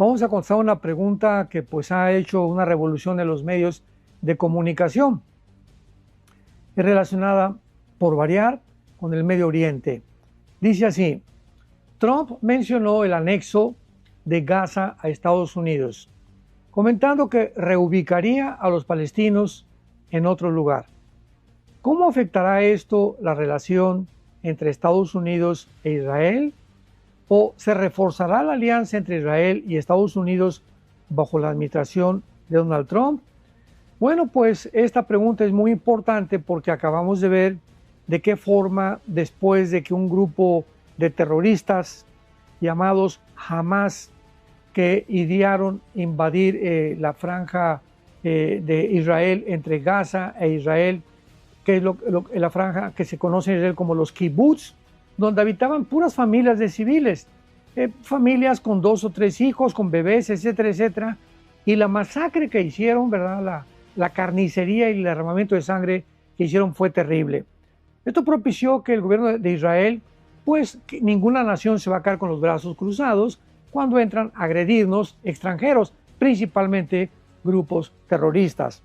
Vamos a contestar una pregunta que pues ha hecho una revolución en los medios de comunicación. Es relacionada, por variar, con el Medio Oriente. Dice así: Trump mencionó el anexo de Gaza a Estados Unidos, comentando que reubicaría a los palestinos en otro lugar. ¿Cómo afectará esto la relación entre Estados Unidos e Israel? ¿O se reforzará la alianza entre Israel y Estados Unidos bajo la administración de Donald Trump? Bueno, pues esta pregunta es muy importante porque acabamos de ver de qué forma, después de que un grupo de terroristas llamados Hamas, que idearon invadir la franja de Israel entre Gaza e Israel, que es la franja que se conoce en Israel como los kibbutz, donde habitaban puras familias de civiles, familias con 2 o 3 hijos, con bebés, etcétera, etcétera, y la masacre que hicieron, ¿verdad? La carnicería y el derramamiento de sangre que hicieron fue terrible. Esto propició que el gobierno de Israel, pues que ninguna nación se va a quedar con los brazos cruzados cuando entran a agredirnos extranjeros, principalmente grupos terroristas.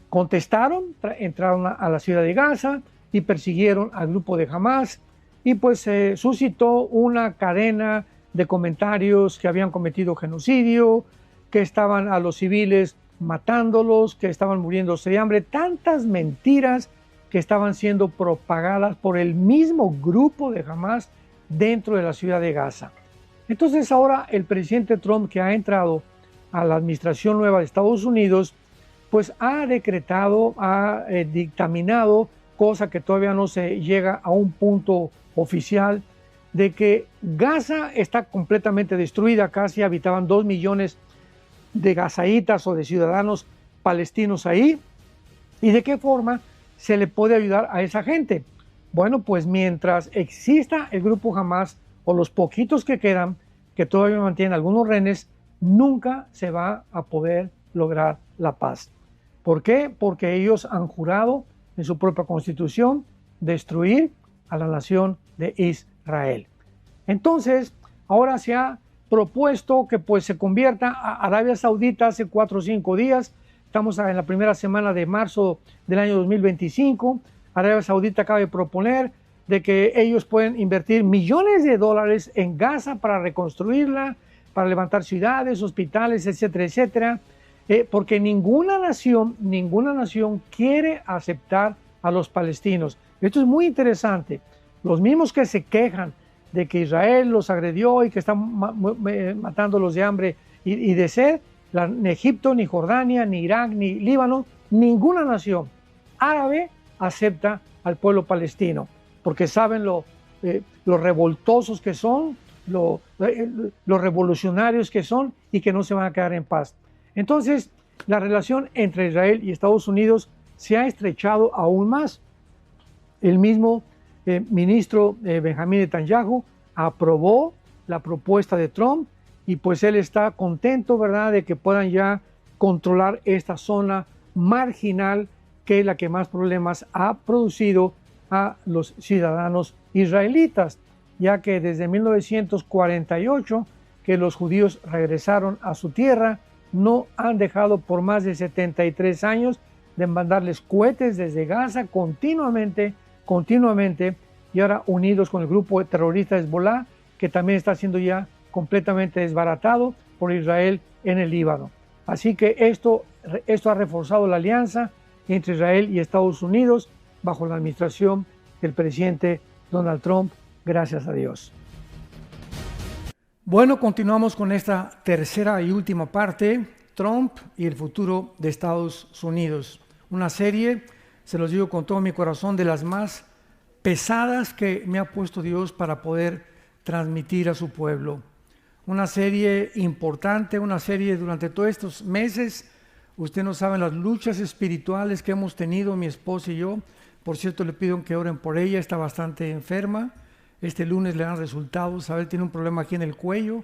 Contestaron, entraron a la ciudad de Gaza y persiguieron al grupo de Hamas, y pues se suscitó una cadena de comentarios que habían cometido genocidio, que estaban a los civiles matándolos, que estaban muriéndose de hambre, tantas mentiras que estaban siendo propagadas por el mismo grupo de Hamas dentro de la ciudad de Gaza. Entonces ahora el presidente Trump, que ha entrado a la administración nueva de Estados Unidos, pues ha decretado, ha dictaminado, cosa que todavía no se llega a un punto oficial, de que Gaza está completamente destruida. Casi habitaban 2 millones de gazaítas o de ciudadanos palestinos ahí. ¿Y de qué forma se le puede ayudar a esa gente? Bueno, pues mientras exista el grupo Hamas o los poquitos que quedan, que todavía mantienen algunos rehenes, nunca se va a poder lograr la paz. ¿Por qué? Porque ellos han jurado en su propia constitución destruir a la nación de Israel. Entonces, ahora se ha propuesto que pues se convierta a Arabia Saudita hace 4 o 5 días. Estamos en la primera semana de marzo del año 2025. Arabia Saudita acaba de proponer de que ellos pueden invertir millones de dólares en Gaza para reconstruirla, para levantar ciudades, hospitales, etcétera, etcétera, porque ninguna nación quiere aceptar a los palestinos. Esto es muy interesante. Los mismos que se quejan de que Israel los agredió y que están matándolos de hambre y de sed, ni Egipto, ni Jordania, ni Irak, ni Líbano, ninguna nación árabe acepta al pueblo palestino, porque saben lo revoltosos que son, los revolucionarios que son y que no se van a quedar en paz. Entonces, la relación entre Israel y Estados Unidos se ha estrechado aún más. El mismo ministro Benjamín Netanyahu aprobó la propuesta de Trump y pues él está contento, ¿verdad?, de que puedan ya controlar esta zona marginal que es la que más problemas ha producido a los ciudadanos israelitas, ya que desde 1948 que los judíos regresaron a su tierra, no han dejado por más de 73 años de mandarles cohetes desde Gaza continuamente, y ahora unidos con el grupo terrorista Hezbollah, que también está siendo ya completamente desbaratado por Israel en el Líbano. Así que esto ha reforzado la alianza entre Israel y Estados Unidos bajo la administración del presidente Donald Trump, gracias a Dios. Bueno, continuamos con esta tercera y última parte, Trump y el futuro de Estados Unidos. Una serie, se los digo con todo mi corazón, de las más pesadas que me ha puesto Dios para poder transmitir a su pueblo. Una serie importante, una serie durante todos estos meses. Usted no sabe las luchas espirituales que hemos tenido mi esposa y yo. Por cierto, le pido que oren por ella, está bastante enferma. Este lunes le dan resultados, a ver, tiene un problema aquí en el cuello.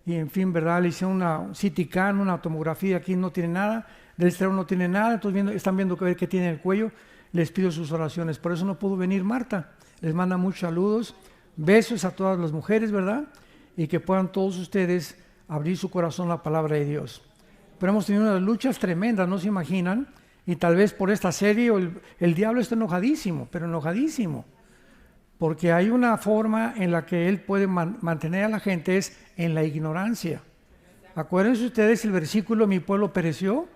Y en fin, ¿verdad? Le hicieron una CT scan, una tomografía, aquí no tiene nada. Del exterior no tiene nada, entonces están viendo que ver qué tiene en el cuello. Les pido sus oraciones. Por eso no pudo venir Marta. Les manda muchos saludos, besos a todas las mujeres, ¿verdad? Y que puedan todos ustedes abrir su corazón a la palabra de Dios. Pero hemos tenido unas luchas tremendas, no se imaginan, y tal vez por esta serie el diablo está enojadísimo, pero enojadísimo, porque hay una forma en la que él puede mantener a la gente, es en la ignorancia. Acuérdense ustedes el versículo, mi pueblo pereció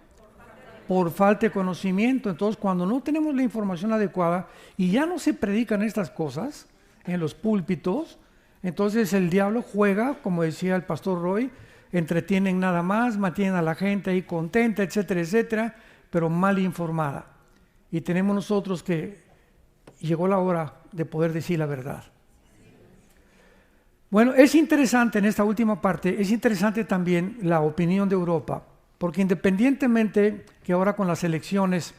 por falta de conocimiento. Entonces, cuando no tenemos la información adecuada y ya no se predican estas cosas en los púlpitos, entonces el diablo juega, como decía el pastor Roy, entretienen nada más, mantienen a la gente ahí contenta, etcétera, etcétera, pero mal informada. Y tenemos nosotros que llegó la hora de poder decir la verdad. Bueno, es interesante en esta última parte, es interesante también la opinión de Europa, porque independientemente que ahora con las elecciones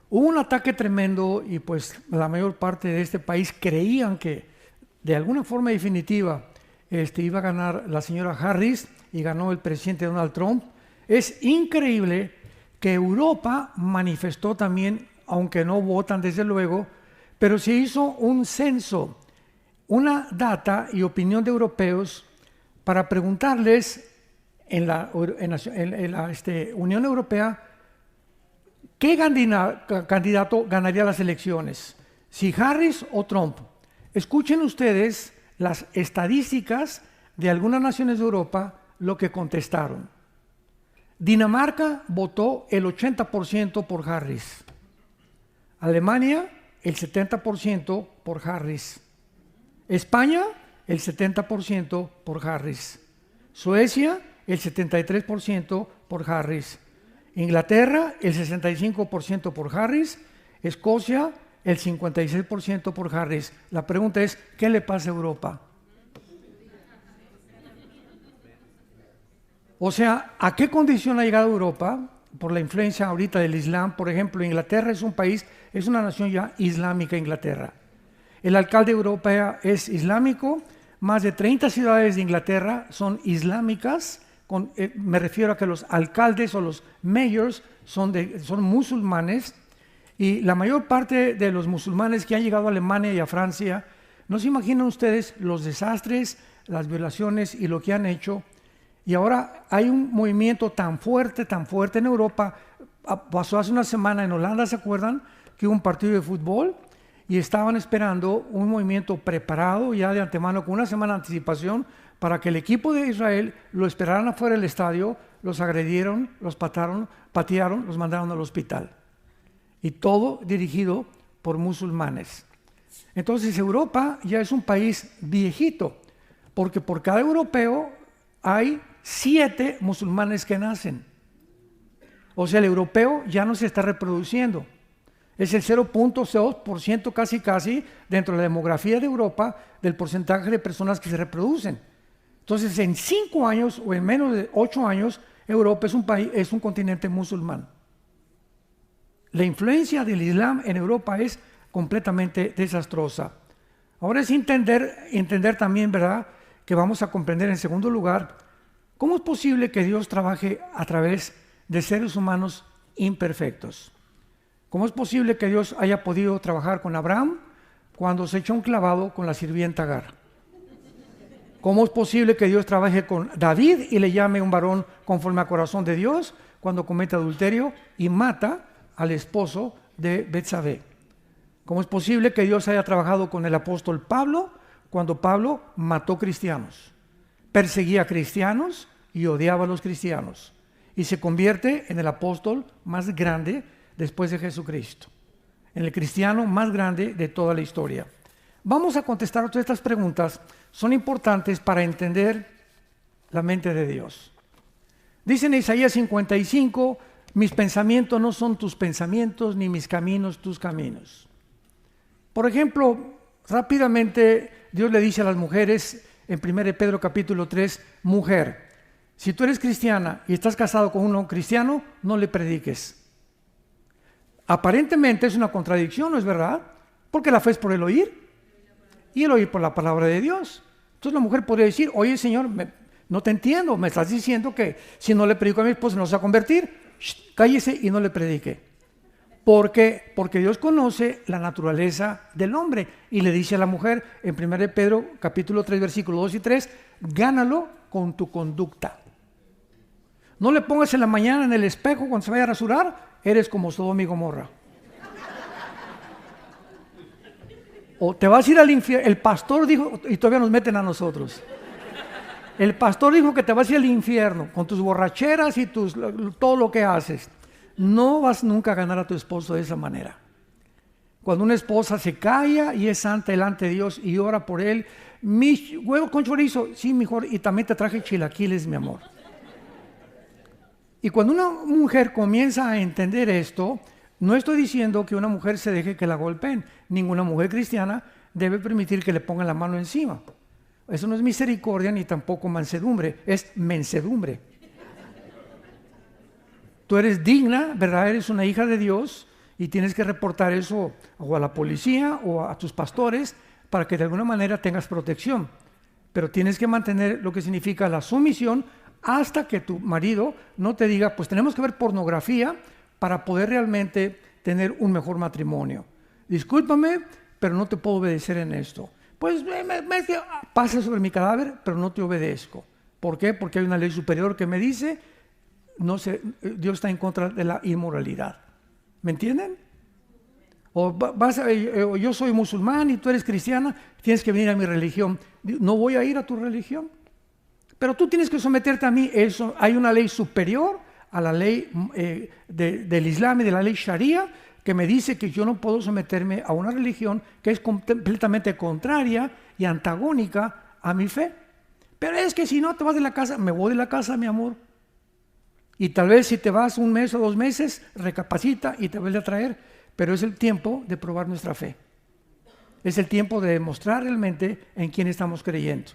hubo un ataque tremendo y pues la mayor parte de este país creían que de alguna forma definitiva iba a ganar la señora Harris y ganó el presidente Donald Trump. Es increíble que Europa manifestó también, aunque no votan desde luego, pero se hizo un censo, una data y opinión de europeos para preguntarles en la Unión Europea qué candidato ganaría las elecciones, si Harris o Trump. Escuchen ustedes las estadísticas de algunas naciones de Europa, lo que contestaron. Dinamarca votó el 80% por Harris. Alemania, el 70% por Harris. España, el 70% por Harris. Suecia, el 73% por Harris. Inglaterra, el 65% por Harris. Escocia, el 56% por Harris. La pregunta es, ¿qué le pasa a Europa? O sea, ¿a qué condición ha llegado Europa por la influencia ahorita del Islam? Por ejemplo, Inglaterra es un país, es una nación ya islámica, Inglaterra. El alcalde de Europa es islámico, más de 30 ciudades de Inglaterra son islámicas, me refiero a que los alcaldes o los mayors son musulmanes, y la mayor parte de los musulmanes que han llegado a Alemania y a Francia, no se imaginan ustedes los desastres, las violaciones y lo que han hecho. Y ahora hay un movimiento tan fuerte en Europa. Pasó hace una semana en Holanda, ¿se acuerdan? Que hubo un partido de fútbol y estaban esperando un movimiento preparado ya de antemano con una semana de anticipación para que el equipo de Israel lo esperaran afuera del estadio, los agredieron, los patearon, los mandaron al hospital. Y todo dirigido por musulmanes. Entonces Europa ya es un país viejito, porque por cada europeo hay 7 musulmanes que nacen. O sea, el europeo ya no se está reproduciendo. Es el 0.2% casi dentro de la demografía de Europa del porcentaje de personas que se reproducen. Entonces, en 5 años o en menos de 8 años, Europa es un continente musulmán. La influencia del Islam en Europa es completamente desastrosa. Ahora es entender también, ¿verdad?, que vamos a comprender en segundo lugar, ¿cómo es posible que Dios trabaje a través de seres humanos imperfectos? ¿Cómo es posible que Dios haya podido trabajar con Abraham cuando se echó un clavado con la sirvienta Agar? ¿Cómo es posible que Dios trabaje con David y le llame un varón conforme al corazón de Dios cuando comete adulterio y mata al esposo de Betsabé? ¿Cómo es posible que Dios haya trabajado con el apóstol Pablo cuando Pablo mató cristianos, perseguía cristianos y odiaba a los cristianos y se convierte en el apóstol más grande después de Jesucristo, en el cristiano más grande de toda la historia? Vamos a contestar todas estas preguntas, son importantes para entender la mente de Dios. Dice en Isaías 55, mis pensamientos no son tus pensamientos, ni mis caminos tus caminos. Por ejemplo, rápidamente Dios le dice a las mujeres en 1 Pedro capítulo 3, mujer, si tú eres cristiana y estás casado con un no cristiano, no le prediques. Aparentemente es una contradicción, ¿no es verdad? Porque la fe es por el oír y el oír por la palabra de Dios. Entonces la mujer podría decir, oye Señor, no te entiendo, me estás diciendo que si no le predico a mi esposo no se va a convertir. Cállese y no le predique. ¿Por qué? Porque Dios conoce la naturaleza del hombre y le dice a la mujer en 1 Pedro capítulo 3 versículos 2 y 3, gánalo con tu conducta. No le pongas en la mañana en el espejo cuando se vaya a rasurar, eres como Sodoma y Gomorra. O te vas a ir al infierno. El pastor dijo, y todavía nos meten a nosotros. El pastor dijo que te vas a ir al infierno con tus borracheras y todo lo que haces. No vas nunca a ganar a tu esposo de esa manera. Cuando una esposa se calla y es santa delante de Dios y ora por él, mi huevo con chorizo, sí, mejor, y también te traje chilaquiles, mi amor. Y cuando una mujer comienza a entender esto, no estoy diciendo que una mujer se deje que la golpeen. Ninguna mujer cristiana debe permitir que le pongan la mano encima. Eso no es misericordia ni tampoco mansedumbre, es mensedumbre. Tú eres digna, ¿verdad? Eres una hija de Dios y tienes que reportar eso o a la policía o a tus pastores para que de alguna manera tengas protección. Pero tienes que mantener lo que significa la sumisión hasta que tu marido no te diga, pues tenemos que ver pornografía para poder realmente tener un mejor matrimonio. Discúlpame, pero no te puedo obedecer en esto. Pues pasa sobre mi cadáver, pero no te obedezco. ¿Por qué? Porque hay una ley superior que me dice, Dios está en contra de la inmoralidad. ¿Me entienden? O yo soy musulmán y tú eres cristiana, tienes que venir a mi religión. No voy a ir a tu religión. Pero tú tienes que someterte a mí. Eso, hay una ley superior a la ley del Islam y de la ley Sharia que me dice que yo no puedo someterme a una religión que es completamente contraria y antagónica a mi fe. Pero es que si no te vas de la casa, me voy de la casa, mi amor. Y tal vez si te vas un mes o 2 meses, recapacita y te vuelve a traer. Pero es el tiempo de probar nuestra fe. Es el tiempo de demostrar realmente en quién estamos creyendo.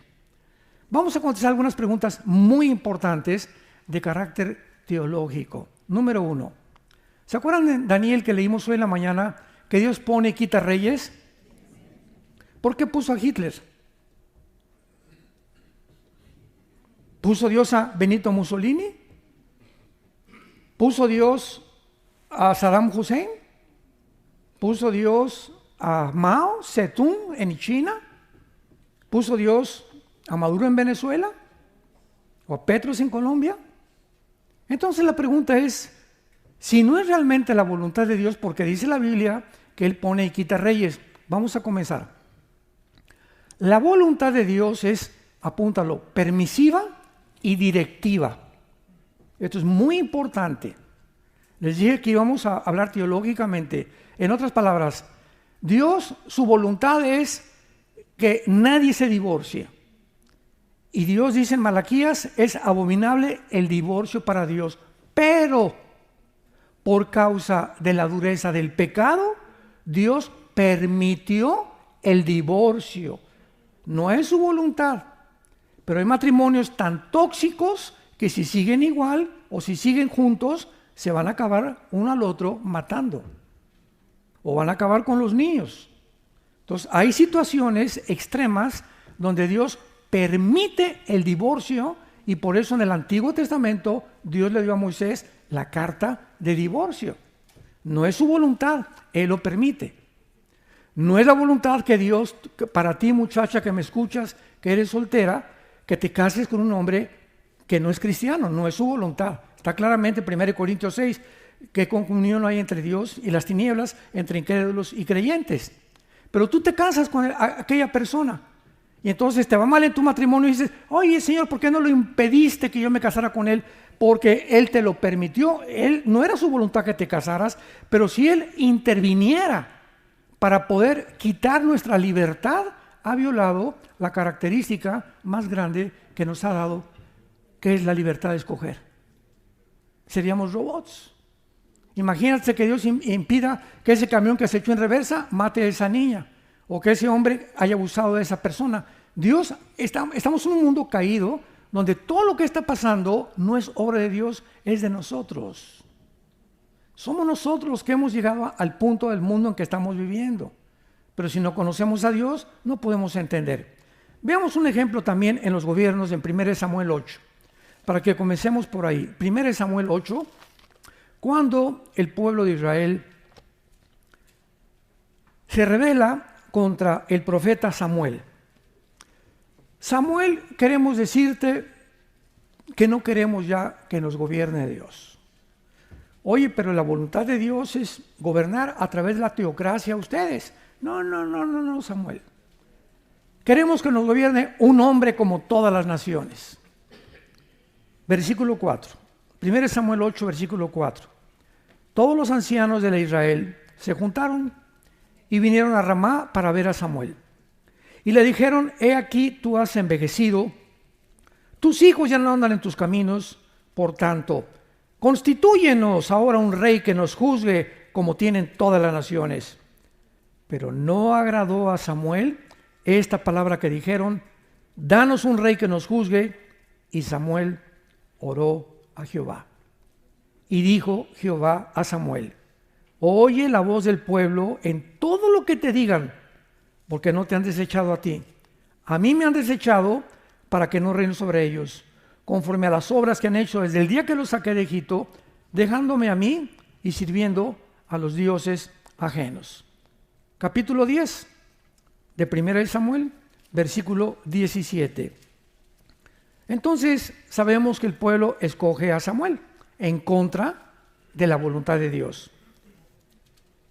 Vamos a contestar algunas preguntas muy importantes de carácter teológico. Número 1. ¿Se acuerdan de Daniel que leímos hoy en la mañana que Dios pone y quita reyes? ¿Por qué puso a Hitler? ¿Puso Dios a Benito Mussolini? ¿Puso Dios a Saddam Hussein? ¿Puso Dios a Mao Zedong en China? ¿Puso Dios a Maduro en Venezuela? ¿O a Petros en Colombia? Entonces la pregunta es, si no es realmente la voluntad de Dios, porque dice la Biblia que Él pone y quita reyes. Vamos a comenzar. La voluntad de Dios es, apúntalo, permisiva y directiva. Esto es muy importante. Les dije que íbamos a hablar teológicamente. En otras palabras, Dios, su voluntad es que nadie se divorcie. Y Dios dice en Malaquías, es abominable el divorcio para Dios. Pero por causa de la dureza del pecado, Dios permitió el divorcio. No es su voluntad. Pero hay matrimonios tan tóxicos que si siguen igual o si siguen juntos, se van a acabar uno al otro matando. O van a acabar con los niños. Entonces, hay situaciones extremas donde Dios permite el divorcio y por eso en el Antiguo Testamento Dios le dio a Moisés la carta de divorcio. No es su voluntad, Él lo permite. No es la voluntad que Dios, para ti muchacha que me escuchas, que eres soltera, que te cases con un hombre que no es cristiano, no es su voluntad. Está claramente en 1 Corintios 6, que comunión hay entre Dios y las tinieblas, entre incrédulos y creyentes. Pero tú te casas con aquella persona y entonces te va mal en tu matrimonio y dices, oye Señor, ¿por qué no lo impediste que yo me casara con él? Porque Él te lo permitió. Él no era su voluntad que te casaras, pero si Él interviniera para poder quitar nuestra libertad, ha violado la característica más grande que nos ha dado, que es la libertad de escoger. Seríamos robots. Imagínate que Dios impida que ese camión que se echó en reversa mate a esa niña o que ese hombre haya abusado de esa persona. Dios, estamos en un mundo caído donde todo lo que está pasando no es obra de Dios, es de nosotros. Somos nosotros los que hemos llegado al punto del mundo en que estamos viviendo. Pero si no conocemos a Dios, no podemos entender. Veamos un ejemplo también en los gobiernos en 1 Samuel 8, para que comencemos por ahí. 1 Samuel 8, cuando el pueblo de Israel se rebela contra el profeta Samuel. Samuel, queremos decirte, que no queremos ya que nos gobierne Dios. Oye, pero la voluntad de Dios es gobernar a través de la teocracia a ustedes. No, Samuel. Queremos que nos gobierne un hombre como todas las naciones. Versículo 4. 1 Samuel 8, versículo 4. Todos los ancianos de la Israel se juntaron y vinieron a Ramá para ver a Samuel. Y le dijeron: he aquí, tú has envejecido, tus hijos ya no andan en tus caminos, por tanto, constitúyenos ahora un rey que nos juzgue como tienen todas las naciones. Pero no agradó a Samuel esta palabra que dijeron: danos un rey que nos juzgue. Y Samuel oró a Jehová. Y dijo Jehová a Samuel: oye la voz del pueblo en todo lo que te digan, porque no te han desechado a ti. A mí me han desechado para que no reine sobre ellos, conforme a las obras que han hecho desde el día que los saqué de Egipto, dejándome a mí y sirviendo a los dioses ajenos. Capítulo 10 de 1 Samuel, versículo 17. Entonces sabemos que el pueblo escoge a Samuel en contra de la voluntad de Dios.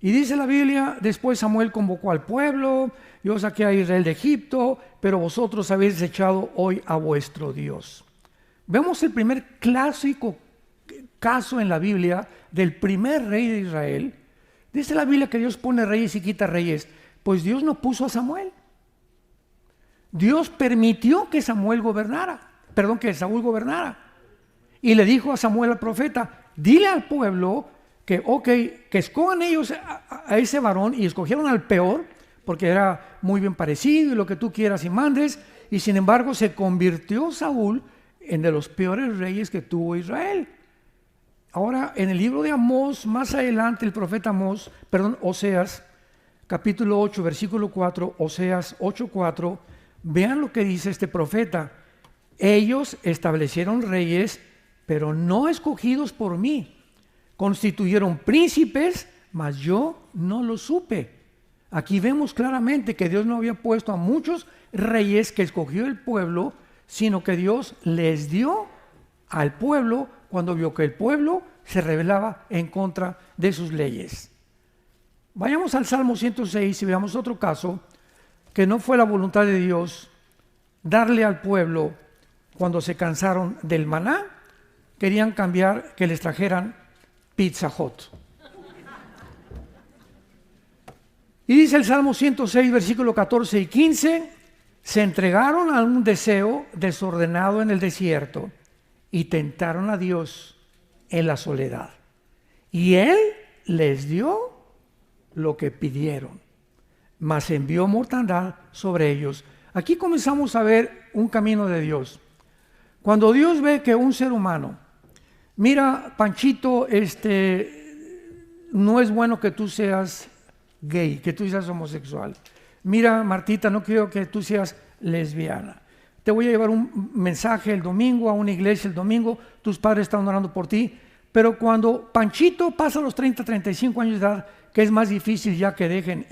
Y dice la Biblia: después Samuel convocó al pueblo, yo saqué a Israel de Egipto, pero vosotros habéis desechado hoy a vuestro Dios. Vemos el primer clásico caso en la Biblia del primer rey de Israel. Dice la Biblia que Dios pone reyes y quita reyes. Pues Dios no puso a Samuel. Dios permitió que Saúl gobernara. Y le dijo a Samuel, al profeta: dile al pueblo que escojan ellos a ese varón, y escogieron al peor, porque era muy bien parecido y lo que tú quieras y mandes, y sin embargo se convirtió Saúl en de los peores reyes que tuvo Israel. Ahora, en el libro de Amós, más adelante, el profeta Oseas, capítulo 8, versículo 4, Oseas 8:4, vean lo que dice este profeta: ellos establecieron reyes, pero no escogidos por mí. Constituyeron príncipes, mas yo no lo supe. Aquí vemos claramente que Dios no había puesto a muchos reyes que escogió el pueblo, sino que Dios les dio al pueblo cuando vio que el pueblo se rebelaba en contra de sus leyes. Vayamos al Salmo 106 y veamos otro caso que no fue la voluntad de Dios darle al pueblo cuando se cansaron del maná. Querían cambiar, que les trajeran Pizza Hut. Y dice el Salmo 106, versículo 14 y 15: se entregaron a un deseo desordenado en el desierto y tentaron a Dios en la soledad. Y Él les dio lo que pidieron, mas envió mortandad sobre ellos. Aquí comenzamos a ver un camino de Dios. Cuando Dios ve que un ser humano, mira, Panchito, no es bueno que tú seas gay, que tú seas homosexual. Mira, Martita, no quiero que tú seas lesbiana. Te voy a llevar un mensaje el domingo a una iglesia el domingo, tus padres están orando por ti. Pero cuando Panchito pasa los 30, 35 años de edad, que es más difícil ya que dejen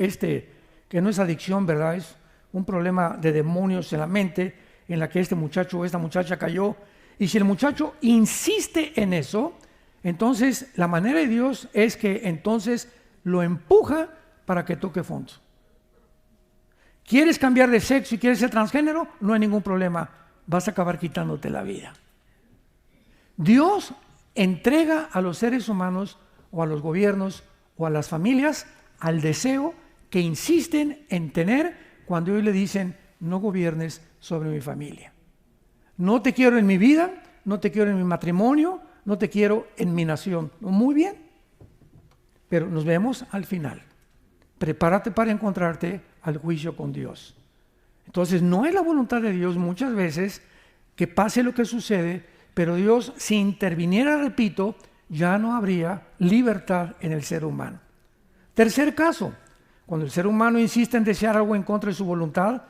que no es adicción, ¿verdad? Es un problema de demonios en la mente en la que este muchacho o esta muchacha cayó. Y si el muchacho insiste en eso, entonces la manera de Dios es que entonces lo empuja para que toque fondo. ¿Quieres cambiar de sexo y quieres ser transgénero? No hay ningún problema, vas a acabar quitándote la vida. Dios entrega a los seres humanos o a los gobiernos o a las familias al deseo que insisten en tener cuando ellos le dicen: no gobiernes sobre mi familia. No te quiero en mi vida, no te quiero en mi matrimonio, no te quiero en mi nación. Muy bien, pero nos vemos al final. Prepárate para encontrarte al juicio con Dios. Entonces, no es la voluntad de Dios muchas veces que pase lo que sucede, pero Dios, si interviniera, repito, ya no habría libertad en el ser humano. Tercer caso, cuando el ser humano insiste en desear algo en contra de su voluntad,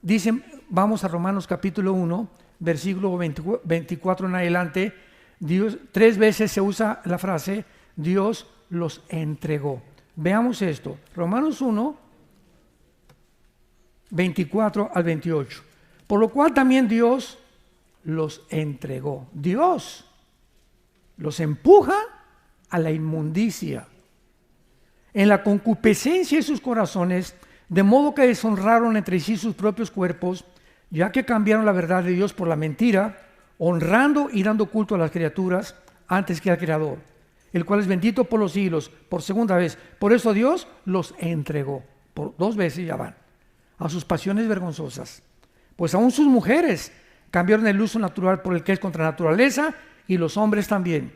dicen, vamos a Romanos capítulo 1, versículo 24 en adelante, Dios, 3 veces se usa la frase: Dios los entregó. Veamos esto, Romanos 1, 24 al 28. Por lo cual también Dios los entregó. Dios los empuja a la inmundicia, en la concupiscencia de sus corazones, de modo que deshonraron entre sí sus propios cuerpos, ya que cambiaron la verdad de Dios por la mentira, honrando y dando culto a las criaturas antes que al Creador, el cual es bendito por los siglos, por segunda vez. Por eso Dios los entregó, por 2 veces ya van, a sus pasiones vergonzosas. Pues aún sus mujeres cambiaron el uso natural por el que es contra naturaleza, y los hombres también.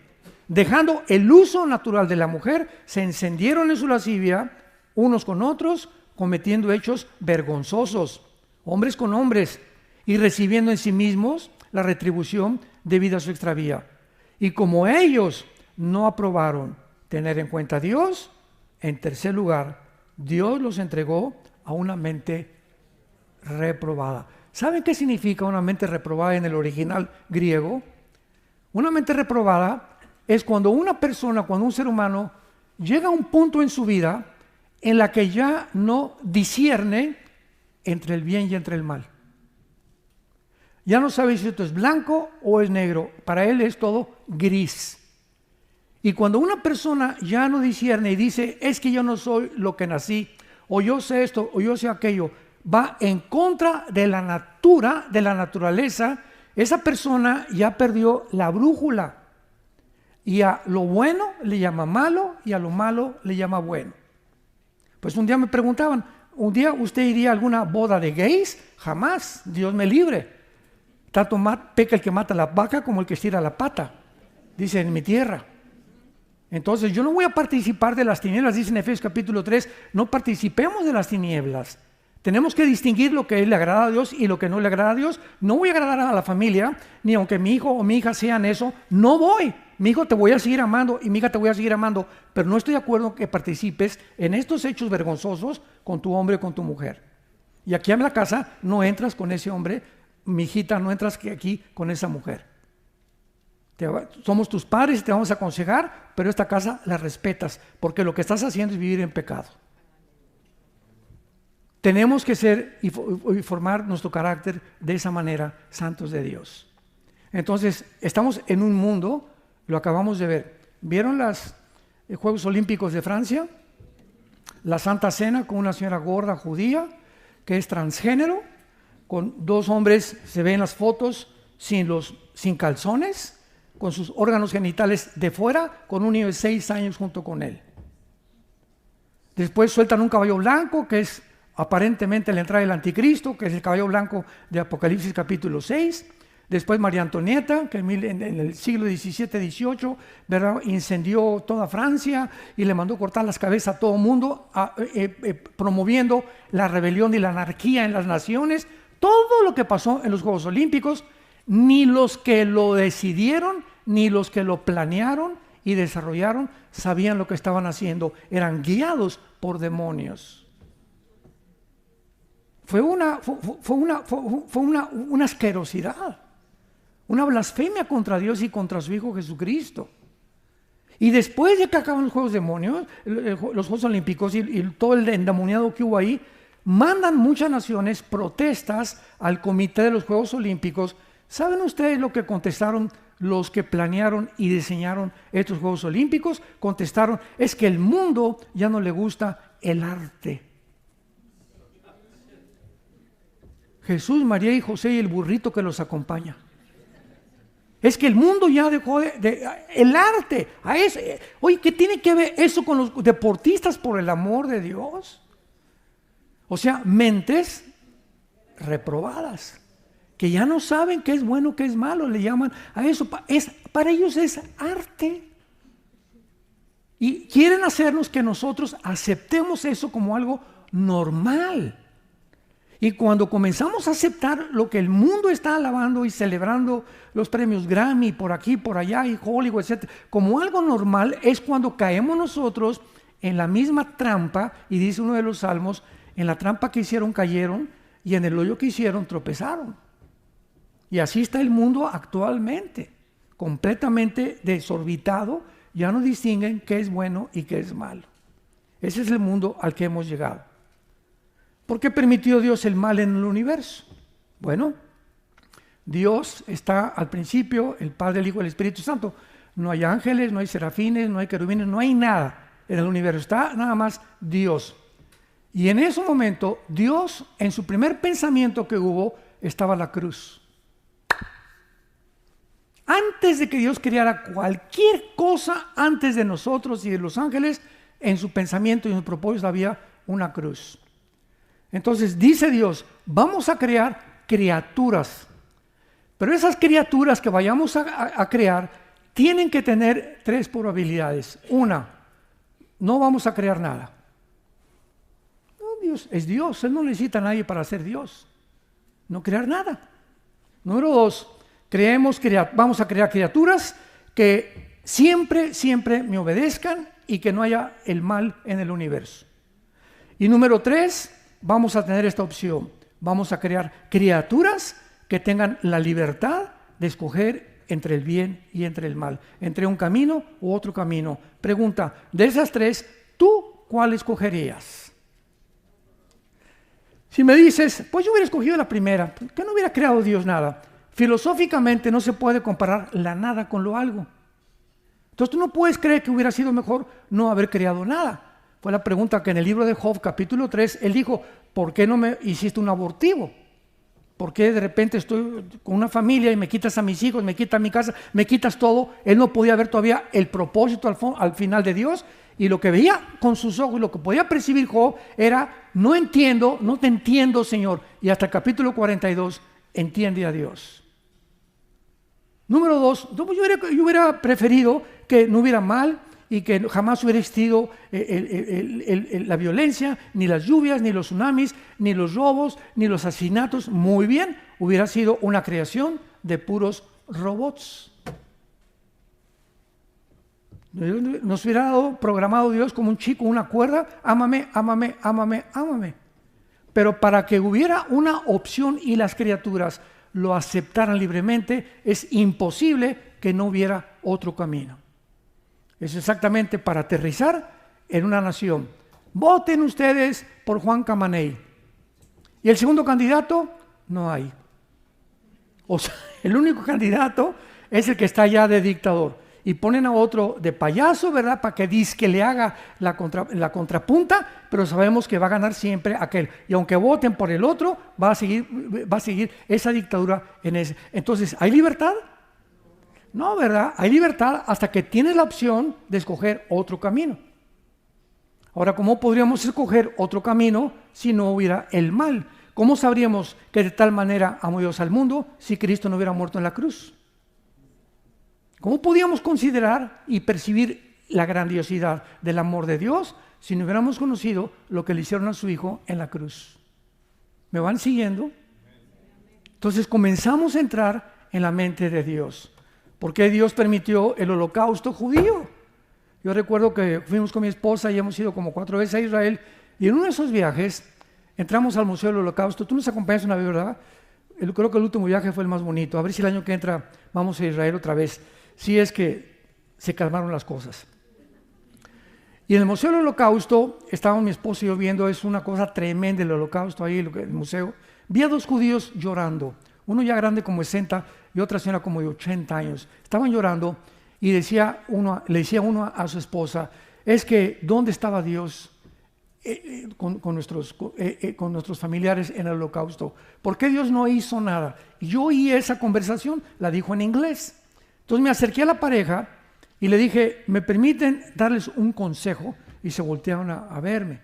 Dejando el uso natural de la mujer, se encendieron en su lascivia unos con otros, cometiendo hechos vergonzosos, hombres con hombres, y recibiendo en sí mismos la retribución debida a su extravía. Y como ellos no aprobaron tener en cuenta a Dios, en tercer lugar, Dios los entregó a una mente reprobada. ¿Saben qué significa una mente reprobada en el original griego? Una mente reprobada es cuando una persona, cuando un ser humano llega a un punto en su vida en la que ya no discierne entre el bien y entre el mal. Ya no sabe si esto es blanco o es negro. Para él es todo gris. Y cuando una persona ya no discierne y dice, es que yo no soy lo que nací, o yo sé esto, o yo sé aquello, va en contra de la naturaleza, esa persona ya perdió la brújula. Y a lo bueno le llama malo y a lo malo le llama bueno. Pues un día me preguntaban, ¿un día usted iría a alguna boda de gays? Jamás, Dios me libre. Tanto peca el que mata la vaca como el que estira la pata, dice en mi tierra. Entonces yo no voy a participar de las tinieblas, dice en Efesios capítulo 3, no participemos de las tinieblas. Tenemos que distinguir lo que le agrada a Dios y lo que no le agrada a Dios. No voy a agradar a la familia, ni aunque mi hijo o mi hija sean eso, no voy. Mi hijo te voy a seguir amando y mi hija te voy a seguir amando, pero no estoy de acuerdo que participes en estos hechos vergonzosos con tu hombre o con tu mujer. Y aquí en la casa no entras con ese hombre, mi hijita, no entras aquí con esa mujer. Somos tus padres y te vamos a aconsejar, pero esta casa la respetas, porque lo que estás haciendo es vivir en pecado. Tenemos que ser y formar nuestro carácter de esa manera, santos de Dios. Entonces, estamos en un mundo, lo acabamos de ver. ¿Vieron los Juegos Olímpicos de Francia? La Santa Cena con una señora gorda judía que es transgénero, con 2 hombres, se ven las fotos sin calzones, con sus órganos genitales de fuera, con un niño de 6 años junto con él. Después sueltan un caballo blanco que es aparentemente la entrada del anticristo, que es el caballo blanco de Apocalipsis capítulo 6. Después María Antonieta, que en el siglo XVII-XVIII, ¿verdad?, incendió toda Francia y le mandó cortar las cabezas a todo el mundo, promoviendo la rebelión y la anarquía en las naciones. Todo lo que pasó en los Juegos Olímpicos, ni los que lo decidieron, ni los que lo planearon y desarrollaron sabían lo que estaban haciendo, eran guiados por demonios. Fue una asquerosidad, una blasfemia contra Dios y contra su Hijo Jesucristo. Y después de que acaban los Juegos Demonios, los Juegos Olímpicos y todo el endemoniado que hubo ahí, mandan muchas naciones protestas al comité de los Juegos Olímpicos. ¿Saben ustedes lo que contestaron los que planearon y diseñaron estos Juegos Olímpicos? Contestaron, es que el mundo ya no le gusta el arte. Jesús, María y José y el burrito que los acompaña. Es que el mundo ya dejó el arte. Oye, ¿qué tiene que ver eso con los deportistas, por el amor de Dios? O sea, mentes reprobadas, que ya no saben qué es bueno, qué es malo, le llaman a eso. Para ellos es arte. Y quieren hacernos que nosotros aceptemos eso como algo normal. Y cuando comenzamos a aceptar lo que el mundo está alabando y celebrando, los premios Grammy por aquí, por allá y Hollywood, etc., como algo normal, es cuando caemos nosotros en la misma trampa, y dice uno de los salmos, en la trampa que hicieron cayeron y en el hoyo que hicieron tropezaron. Y así está el mundo actualmente, completamente desorbitado, ya no distinguen qué es bueno y qué es malo. Ese es el mundo al que hemos llegado. ¿Por qué permitió Dios el mal en el universo? Bueno, Dios está al principio, el Padre, el Hijo y el Espíritu Santo. No hay ángeles, no hay serafines, no hay querubines, no hay nada en el universo. Está nada más Dios. Y en ese momento, Dios, en su primer pensamiento que hubo, estaba la cruz. Antes de que Dios creara cualquier cosa, antes de nosotros y de los ángeles, en su pensamiento y en su propósito había una cruz. Entonces dice Dios, vamos a crear criaturas. Pero esas criaturas que vayamos a crear tienen que tener 3 probabilidades. Una, no vamos a crear nada. No, Dios es Dios, Él no necesita a nadie para ser Dios. No crear nada. Número 2, vamos a crear criaturas que siempre me obedezcan y que no haya el mal en el universo. Y número 3, vamos a tener esta opción. Vamos a crear criaturas que tengan la libertad de escoger entre el bien y entre el mal, entre un camino u otro camino. Pregunta, de esas 3, ¿tú cuál escogerías? Si me dices, pues yo hubiera escogido la primera, que no hubiera creado Dios nada. Filosóficamente no se puede comparar la nada con lo algo. Entonces tú no puedes creer que hubiera sido mejor no haber creado nada. Fue la pregunta que en el libro de Job, capítulo 3, él dijo, ¿por qué no me hiciste un abortivo? ¿Por qué de repente estoy con una familia y me quitas a mis hijos, me quitas mi casa, me quitas todo? Él no podía ver todavía el propósito al final de Dios, y lo que veía con sus ojos, lo que podía percibir Job era, no te entiendo, Señor. Y hasta el capítulo 42 entiende a Dios. Número 2, yo hubiera preferido que no hubiera mal y que jamás hubiera existido la violencia, ni las lluvias, ni los tsunamis, ni los robos, ni los asesinatos. Muy bien, hubiera sido una creación de puros robots. Nos hubiera dado programado Dios como un chico, una cuerda, ámame, ámame, ámame, ámame. Pero para que hubiera una opción y las criaturas lo aceptaran libremente, es imposible que no hubiera otro camino. Es exactamente para aterrizar en una nación. Voten ustedes por Juan Camaney. Y el segundo candidato, no hay. O sea, el único candidato es el que está ya de dictador. Y ponen a otro de payaso, ¿verdad? Para que dizque le haga la contrapunta, pero sabemos que va a ganar siempre aquel. Y aunque voten por el otro, va a seguir esa dictadura en ese. Entonces, ¿hay libertad? No, ¿verdad? Hay libertad hasta que tienes la opción de escoger otro camino. Ahora, ¿cómo podríamos escoger otro camino si no hubiera el mal? ¿Cómo sabríamos que de tal manera amó Dios al mundo si Cristo no hubiera muerto en la cruz? ¿Cómo podíamos considerar y percibir la grandiosidad del amor de Dios si no hubiéramos conocido lo que le hicieron a su Hijo en la cruz? ¿Me van siguiendo? Entonces comenzamos a entrar en la mente de Dios. ¿Por qué Dios permitió el holocausto judío? Yo recuerdo que fuimos con mi esposa y hemos ido como 4 veces a Israel, y en uno de esos viajes entramos al Museo del Holocausto. Tú nos acompañas una vez, ¿verdad? Creo que el último viaje fue el más bonito. A ver si el año que entra vamos a Israel otra vez, si es que se calmaron las cosas. Y en el Museo del Holocausto estábamos mi esposa y yo viendo, es una cosa tremenda el Holocausto ahí, el museo. Vi a 2 judíos llorando, uno ya grande como 60 y otra señora como de 80 años. Estaban llorando y le decía uno a su esposa, es que ¿dónde estaba Dios con nuestros familiares en el Holocausto? ¿Por qué Dios no hizo nada? Y yo oí esa conversación, la dijo en inglés. Entonces me acerqué a la pareja y le dije, ¿me permiten darles un consejo? Y se voltearon a verme.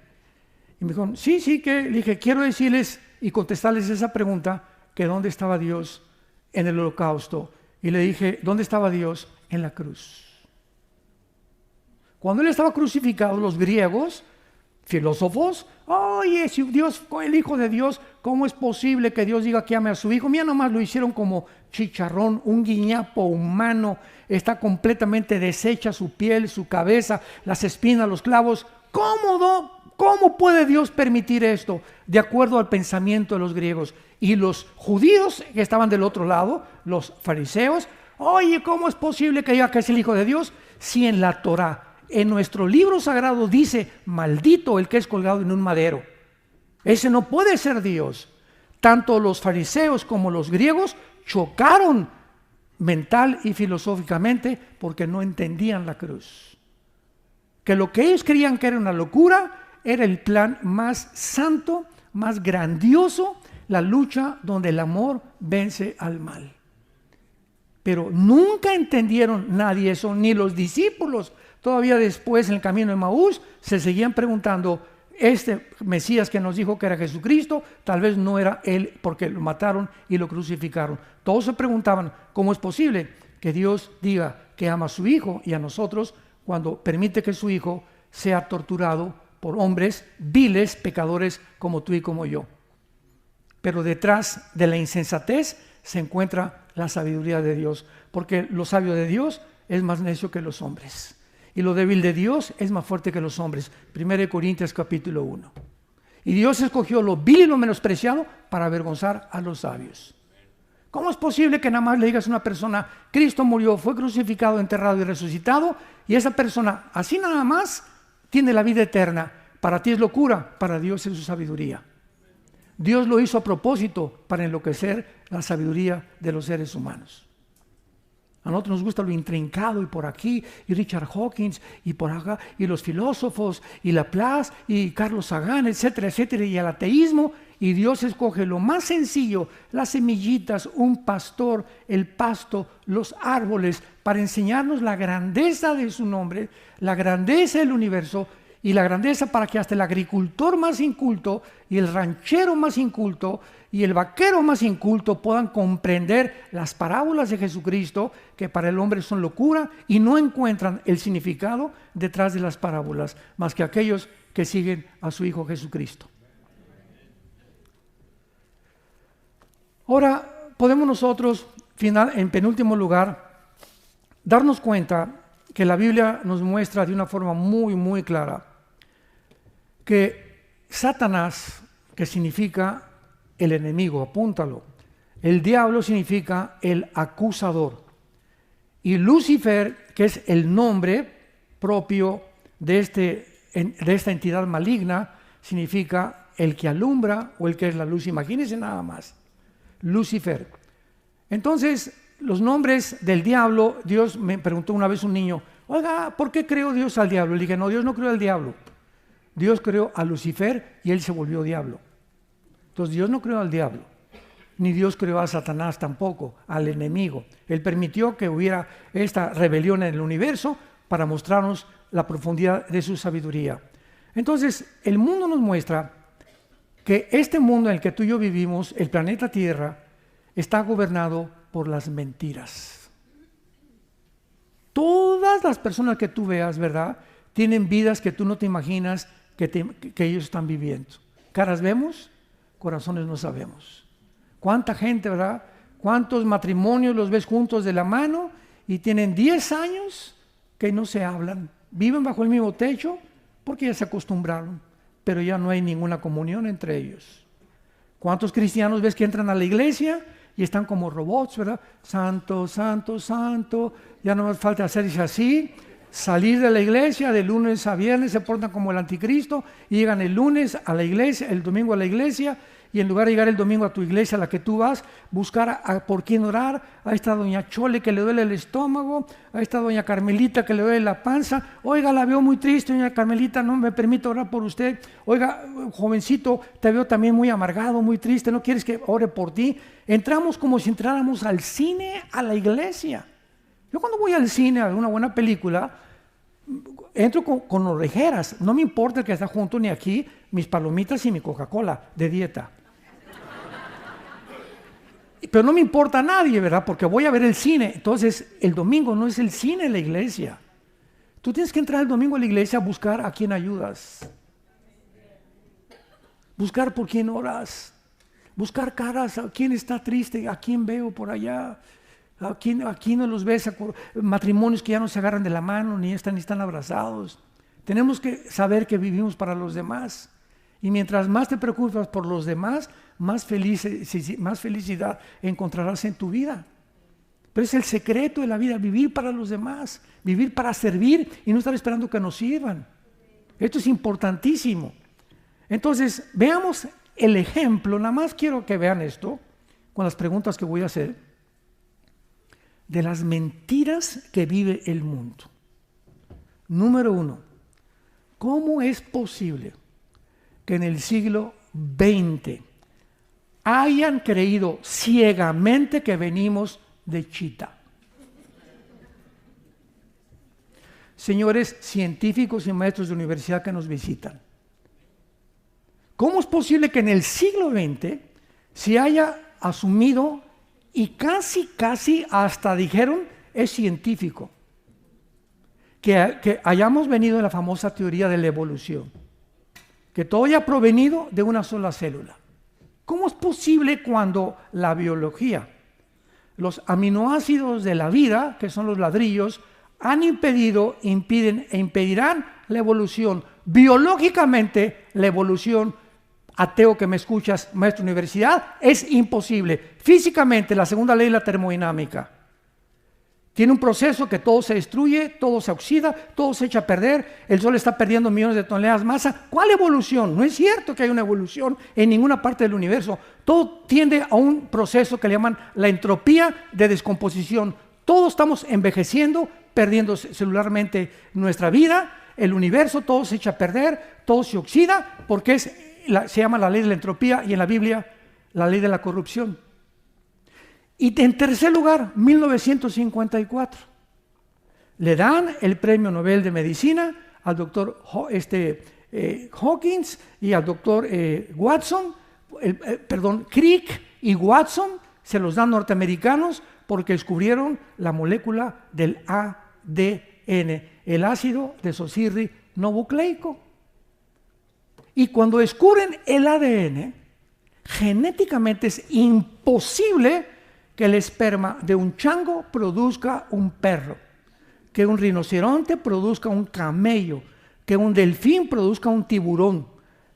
Y me dijeron, sí, que le dije, quiero decirles y contestarles esa pregunta, que ¿dónde estaba Dios en el Holocausto? Y le dije, ¿dónde estaba Dios? En la cruz. Cuando Él estaba crucificado, los griegos, filósofos, oye, si Dios fue el Hijo de Dios, ¿cómo es posible que Dios diga que ame a su Hijo? Mira, nomás lo hicieron como chicharrón, un guiñapo humano, está completamente deshecha su piel, su cabeza, las espinas, los clavos. ¿Cómo puede Dios permitir esto? De acuerdo al pensamiento de los griegos. Y los judíos que estaban del otro lado, los fariseos, oye, ¿cómo es posible que diga que es el Hijo de Dios? Si en la Torá, en nuestro libro sagrado dice, maldito el que es colgado en un madero. Ese no puede ser Dios. Tanto los fariseos como los griegos chocaron mental y filosóficamente porque no entendían la cruz. Que lo que ellos creían que era una locura era el plan más santo, más grandioso, la lucha donde el amor vence al mal. Pero nunca entendieron nadie eso, ni los discípulos. Todavía después en el camino de Emaús se seguían preguntando, este Mesías que nos dijo que era Jesucristo, tal vez no era él porque lo mataron y lo crucificaron. Todos se preguntaban, ¿cómo es posible que Dios diga que ama a su Hijo y a nosotros cuando permite que su Hijo sea torturado por hombres viles, pecadores como tú y como yo? Pero detrás de la insensatez se encuentra la sabiduría de Dios, porque lo sabio de Dios es más necio que los hombres. Y lo débil de Dios es más fuerte que los hombres. 1 Corintios capítulo 1. Y Dios escogió lo vil y lo menospreciado para avergonzar a los sabios. ¿Cómo es posible que nada más le digas a una persona, Cristo murió, fue crucificado, enterrado y resucitado, y esa persona así nada más tiene la vida eterna? Para ti es locura, para Dios es su sabiduría. Dios lo hizo a propósito para enloquecer la sabiduría de los seres humanos. A nosotros nos gusta lo intrincado y por aquí, y Richard Hawkins, y por acá, y los filósofos, y Laplace, y Carlos Sagan, etcétera, etcétera, y el ateísmo, y Dios escoge lo más sencillo, las semillitas, un pastor, el pasto, los árboles, para enseñarnos la grandeza de su nombre, la grandeza del universo, y la grandeza para que hasta el agricultor más inculto, y el ranchero más inculto, y el vaquero más inculto puedan comprender las parábolas de Jesucristo, que para el hombre son locura, y no encuentran el significado detrás de las parábolas, más que aquellos que siguen a su Hijo Jesucristo. Ahora, podemos nosotros, en penúltimo lugar, darnos cuenta que la Biblia nos muestra de una forma muy, muy clara que Satanás, que significa el enemigo, apúntalo. El diablo significa el acusador. Y Lucifer, que es el nombre propio de esta entidad maligna, significa el que alumbra o el que es la luz. Imagínense nada más. Lucifer. Entonces, los nombres del diablo, Dios me preguntó una vez un niño, oiga, ¿por qué creó Dios al diablo? Le dije, no, Dios no creó al diablo. Dios creó a Lucifer y él se volvió diablo. Entonces Dios no creó al diablo, ni Dios creó a Satanás tampoco, al enemigo. Él permitió que hubiera esta rebelión en el universo para mostrarnos la profundidad de su sabiduría. Entonces, el mundo nos muestra que este mundo en el que tú y yo vivimos, el planeta Tierra, está gobernado por las mentiras. Todas las personas que tú veas, ¿verdad?, tienen vidas que tú no te imaginas que ellos están viviendo. Caras vemos, corazones no sabemos. ¿Cuánta gente, verdad? ¿Cuántos matrimonios los ves juntos de la mano y tienen 10 años que no se hablan? Viven bajo el mismo techo porque ya se acostumbraron, pero ya no hay ninguna comunión entre ellos. ¿Cuántos cristianos ves que entran a la iglesia y están como robots, verdad? Santo, santo, santo, ya no más falta hacerse así. Salir de la iglesia de lunes a viernes, se portan como el anticristo y llegan el lunes a la iglesia, el domingo a la iglesia, y en lugar de llegar el domingo a tu iglesia a la que tú vas, buscar por quién orar, a esta doña Chole que le duele el estómago, a esta doña Carmelita que le duele la panza, oiga, la veo muy triste, doña Carmelita, no me permite orar por usted, oiga, jovencito, te veo también muy amargado, muy triste, ¿no quieres que ore por ti? Entramos como si entráramos al cine, a la iglesia. Yo cuando voy al cine a ver una buena película, entro con orejeras, no me importa el que está junto ni aquí, mis palomitas y mi Coca-Cola de dieta. Pero no me importa a nadie, ¿verdad? Porque voy a ver el cine. Entonces, el domingo no es el cine en la iglesia. Tú tienes que entrar el domingo a la iglesia a buscar a quién ayudas. Buscar por quién oras. Buscar caras, a quién está triste, a quién veo por allá. Aquí no los ves, matrimonios que ya no se agarran de la mano, ni están abrazados. Tenemos que saber que vivimos para los demás. Y mientras más te preocupas por los demás, más felicidad encontrarás en tu vida. Pero es el secreto de la vida, vivir para los demás, vivir para servir y no estar esperando que nos sirvan. Esto es importantísimo. Entonces, veamos el ejemplo, nada más quiero que vean esto, con las preguntas que voy a hacer. de las mentiras que vive el mundo. Número 1, ¿cómo es posible que en el siglo XX hayan creído ciegamente que venimos de Chita? Señores científicos y maestros de universidad que nos visitan, ¿cómo es posible que en el siglo XX se haya asumido y casi hasta dijeron es científico que hayamos venido de la famosa teoría de la evolución, que todo haya provenido de una sola célula? ¿Cómo es posible cuando la biología, los aminoácidos de la vida, que son los ladrillos, han impedido, impiden e impedirán la evolución? Biológicamente, la evolución, ateo que me escuchas, maestro de universidad, es imposible. Físicamente, la segunda ley de la termodinámica tiene un proceso que todo se destruye, todo se oxida, todo se echa a perder, el Sol está perdiendo millones de toneladas de masa. ¿Cuál evolución? No es cierto que haya una evolución en ninguna parte del universo. Todo tiende a un proceso que le llaman la entropía de descomposición. Todos estamos envejeciendo, perdiendo celularmente nuestra vida, el universo, todo se echa a perder, todo se oxida, porque se llama la ley de la entropía y en la Biblia la ley de la corrupción. Y en tercer lugar, 1954, le dan el premio Nobel de Medicina al doctor Hawkins y al doctor Crick y Watson, se los dan norteamericanos porque descubrieron la molécula del ADN, el ácido desoxirribonucleico. Y cuando descubren el ADN, genéticamente es imposible que el esperma de un chango produzca un perro, que un rinoceronte produzca un camello, que un delfín produzca un tiburón,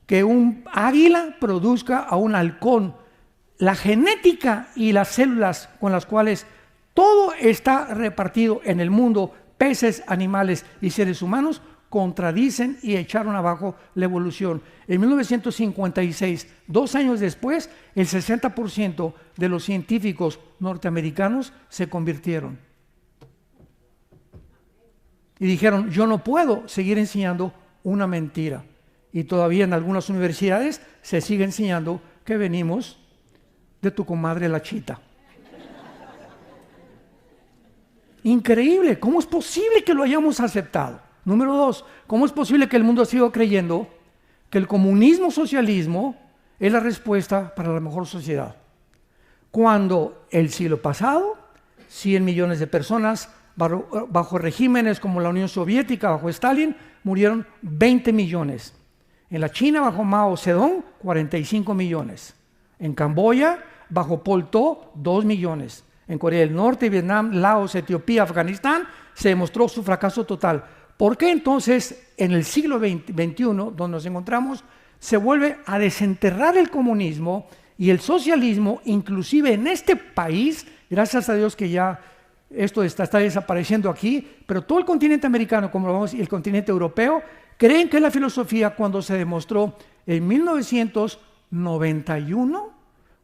que un águila produzca a un halcón. La genética y las células con las cuales todo está repartido en el mundo, peces, animales y seres humanos, contradicen y echaron abajo la evolución. En 1956, 2 años después, el 60% de los científicos norteamericanos se convirtieron. Y dijeron, yo no puedo seguir enseñando una mentira. Y todavía en algunas universidades se sigue enseñando que venimos de tu comadre la Chita. Increíble, ¿cómo es posible que lo hayamos aceptado? Número 2, ¿cómo es posible que el mundo siga creyendo que el comunismo-socialismo es la respuesta para la mejor sociedad? Cuando el siglo pasado, 100 millones de personas bajo regímenes como la Unión Soviética, bajo Stalin, murieron 20 millones. En la China, bajo Mao Zedong, 45 millones. En Camboya, bajo Pol Pot, 2 millones. En Corea del Norte, Vietnam, Laos, Etiopía, Afganistán, se demostró su fracaso total. ¿Por qué entonces en el siglo XXI, donde nos encontramos, se vuelve a desenterrar el comunismo y el socialismo, inclusive en este país? Gracias a Dios que ya esto está desapareciendo aquí, pero todo el continente americano, como lo vemos, y el continente europeo, creen que es la filosofía cuando se demostró en 1991,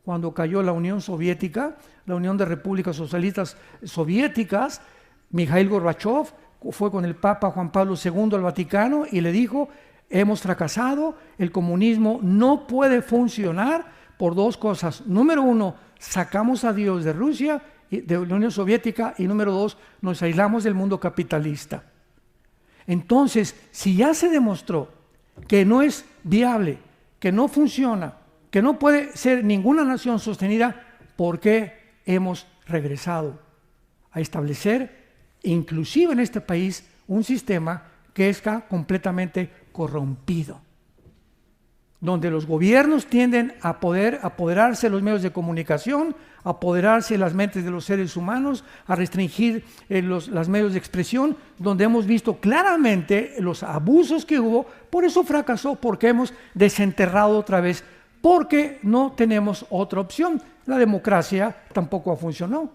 cuando cayó la Unión Soviética, la Unión de Repúblicas Socialistas Soviéticas. Mikhail Gorbachev fue con el Papa Juan Pablo II al Vaticano y le dijo, hemos fracasado, el comunismo no puede funcionar por 2 cosas. Número 1, sacamos a Dios de Rusia, de la Unión Soviética, y número 2, nos aislamos del mundo capitalista. Entonces, si ya se demostró que no es viable, que no funciona, que no puede ser ninguna nación sostenida, ¿por qué hemos regresado a establecer, inclusive en este país, un sistema que está completamente corrompido? Donde los gobiernos tienden a poder apoderarse de los medios de comunicación, apoderarse de las mentes de los seres humanos, a restringir los medios de expresión, donde hemos visto claramente los abusos que hubo. Por eso fracasó, porque hemos desenterrado otra vez, porque no tenemos otra opción. La democracia tampoco funcionó.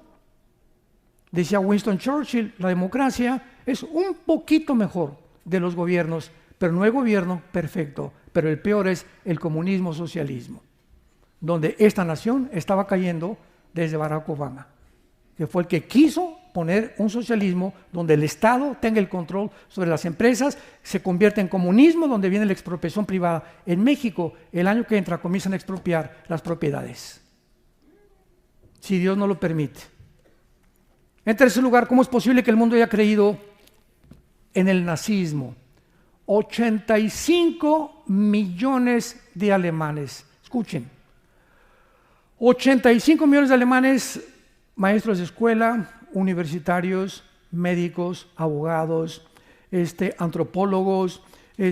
Decía Winston Churchill, la democracia es un poquito mejor de los gobiernos, pero no hay gobierno perfecto. Pero el peor es el comunismo-socialismo, donde esta nación estaba cayendo desde Barack Obama, que fue el que quiso poner un socialismo donde el Estado tenga el control sobre las empresas, se convierte en comunismo, donde viene la expropiación privada. En México, el año que entra, comienzan a expropiar las propiedades, si Dios no lo permite. En tercer lugar, ¿cómo es posible que el mundo haya creído en el nazismo? 85 millones de alemanes. Escuchen, 85 millones de alemanes, maestros de escuela, universitarios, médicos, abogados, antropólogos,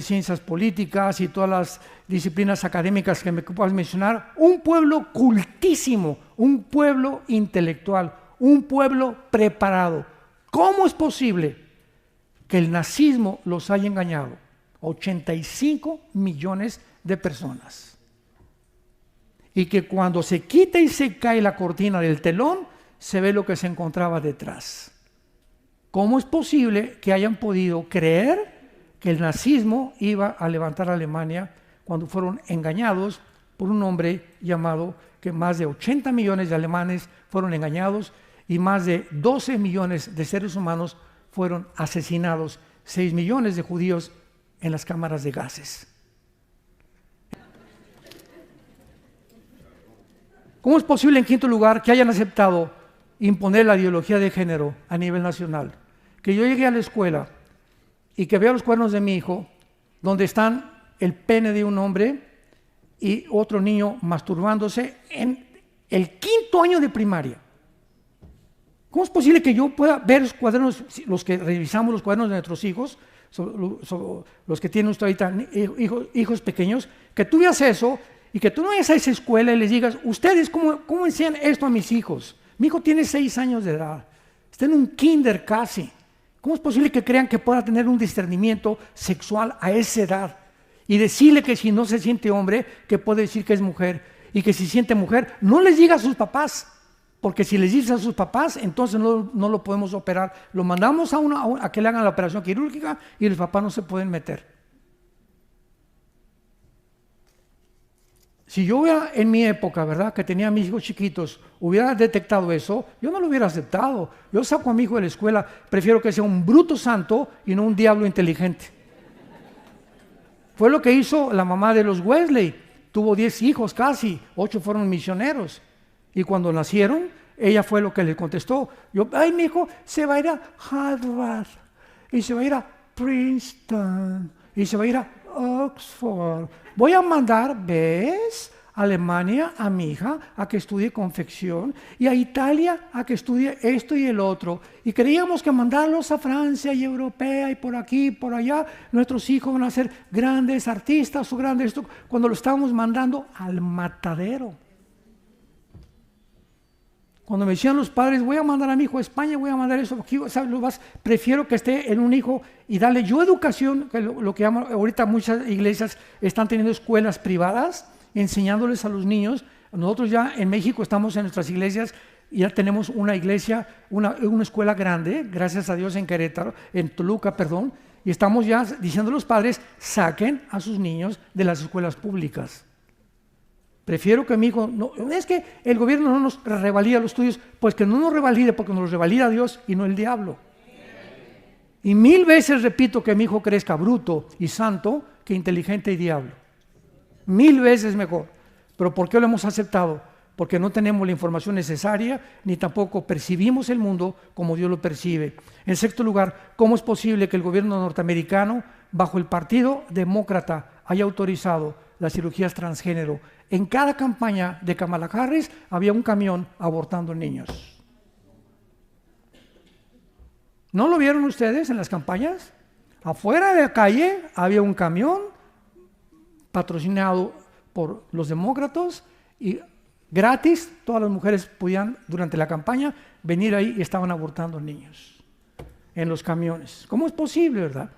ciencias políticas y todas las disciplinas académicas que me puedas mencionar. Un pueblo cultísimo, un pueblo intelectual, un pueblo preparado. ¿Cómo es posible que el nazismo los haya engañado? 85 millones de personas. Y que cuando se quita y se cae la cortina del telón, se ve lo que se encontraba detrás. ¿Cómo es posible que hayan podido creer que el nazismo iba a levantar a Alemania cuando fueron engañados por un hombre llamado, que más de 80 millones de alemanes fueron engañados y más de 12 millones de seres humanos fueron asesinados, 6 millones de judíos en las cámaras de gases? ¿Cómo es posible, en quinto lugar, que hayan aceptado imponer la ideología de género a nivel nacional? Que yo llegué a la escuela y que vea los cuadernos de mi hijo, donde están el pene de un hombre y otro niño masturbándose en el quinto año de primaria. ¿Cómo es posible que yo pueda ver los cuadernos, los que revisamos los cuadernos de nuestros hijos, los que tienen usted ahorita hijos pequeños, que tú veas eso y que tú no vayas a esa escuela y les digas, ustedes, ¿cómo enseñan esto a mis hijos? Mi hijo tiene 6 años de edad, está en un kinder casi. ¿Cómo es posible que crean que pueda tener un discernimiento sexual a esa edad? Y decirle que si no se siente hombre, que puede decir que es mujer, y que si siente mujer, no les diga a sus papás, porque si les dices a sus papás, entonces no lo podemos operar. Lo mandamos a que le hagan la operación quirúrgica y los papás no se pueden meter. Si yo hubiera, en mi época, ¿verdad?, que tenía a mis hijos chiquitos, hubiera detectado eso, yo no lo hubiera aceptado. Yo saco a mi hijo de la escuela, prefiero que sea un bruto santo y no un diablo inteligente. Fue lo que hizo la mamá de los Wesley. Tuvo 10 hijos casi, 8 fueron misioneros. Y cuando nacieron, ella fue lo que le contestó. Mi hijo se va a ir a Harvard, y se va a ir a Princeton, y se va a ir a Oxford. Voy a mandar, ¿ves?, a Alemania a mi hija a que estudie confección y a Italia a que estudie esto y el otro. Y creíamos que mandarlos a Francia y Europea y por aquí y por allá, nuestros hijos van a ser grandes artistas o grandes esto, cuando lo estábamos mandando al matadero. Cuando me decían los padres, voy a mandar a mi hijo a España, voy a mandar eso, aquí, ¿sabes? Prefiero que esté en un hijo y darle yo educación, que lo que llaman ahorita muchas iglesias están teniendo escuelas privadas, enseñándoles a los niños. Nosotros ya en México estamos en nuestras iglesias, y ya tenemos una iglesia, una escuela grande, gracias a Dios, en Querétaro, en Toluca, perdón, y estamos ya diciendo a los padres, saquen a sus niños de las escuelas públicas. Prefiero que mi hijo, no, es que el gobierno no nos revalida los estudios, pues que no nos revalide, porque nos los revalida Dios y no el diablo. Y 1000 veces repito que mi hijo crezca bruto y santo que inteligente y diablo. 1000 veces mejor. ¿Pero por qué lo hemos aceptado? Porque no tenemos la información necesaria, ni tampoco percibimos el mundo como Dios lo percibe. En sexto lugar, ¿cómo es posible que el gobierno norteamericano, bajo el Partido Demócrata, haya autorizado las cirugías transgénero? En cada campaña de Kamala Harris había un camión abortando niños. ¿No lo vieron ustedes en las campañas? Afuera de la calle había un camión patrocinado por los demócratas y gratis todas las mujeres podían durante la campaña venir ahí y estaban abortando niños en los camiones. ¿Cómo es posible, verdad?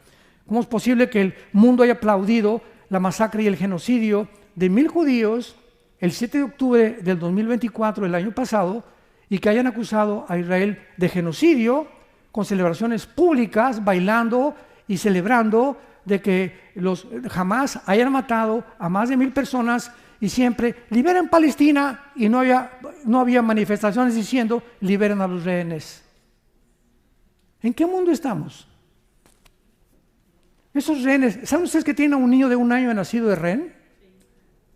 ¿Cómo es posible que el mundo haya aplaudido la masacre y el genocidio de 1000 judíos el 7 de octubre del 2024, el año pasado, y que hayan acusado a Israel de genocidio con celebraciones públicas, bailando y celebrando de que los Hamas hayan matado a más de 1000 personas y siempre liberen Palestina, y no había manifestaciones diciendo liberen a los rehenes? ¿En qué mundo estamos? Esos rehenes, ¿saben ustedes que tienen a un niño de 1 año nacido de rehén?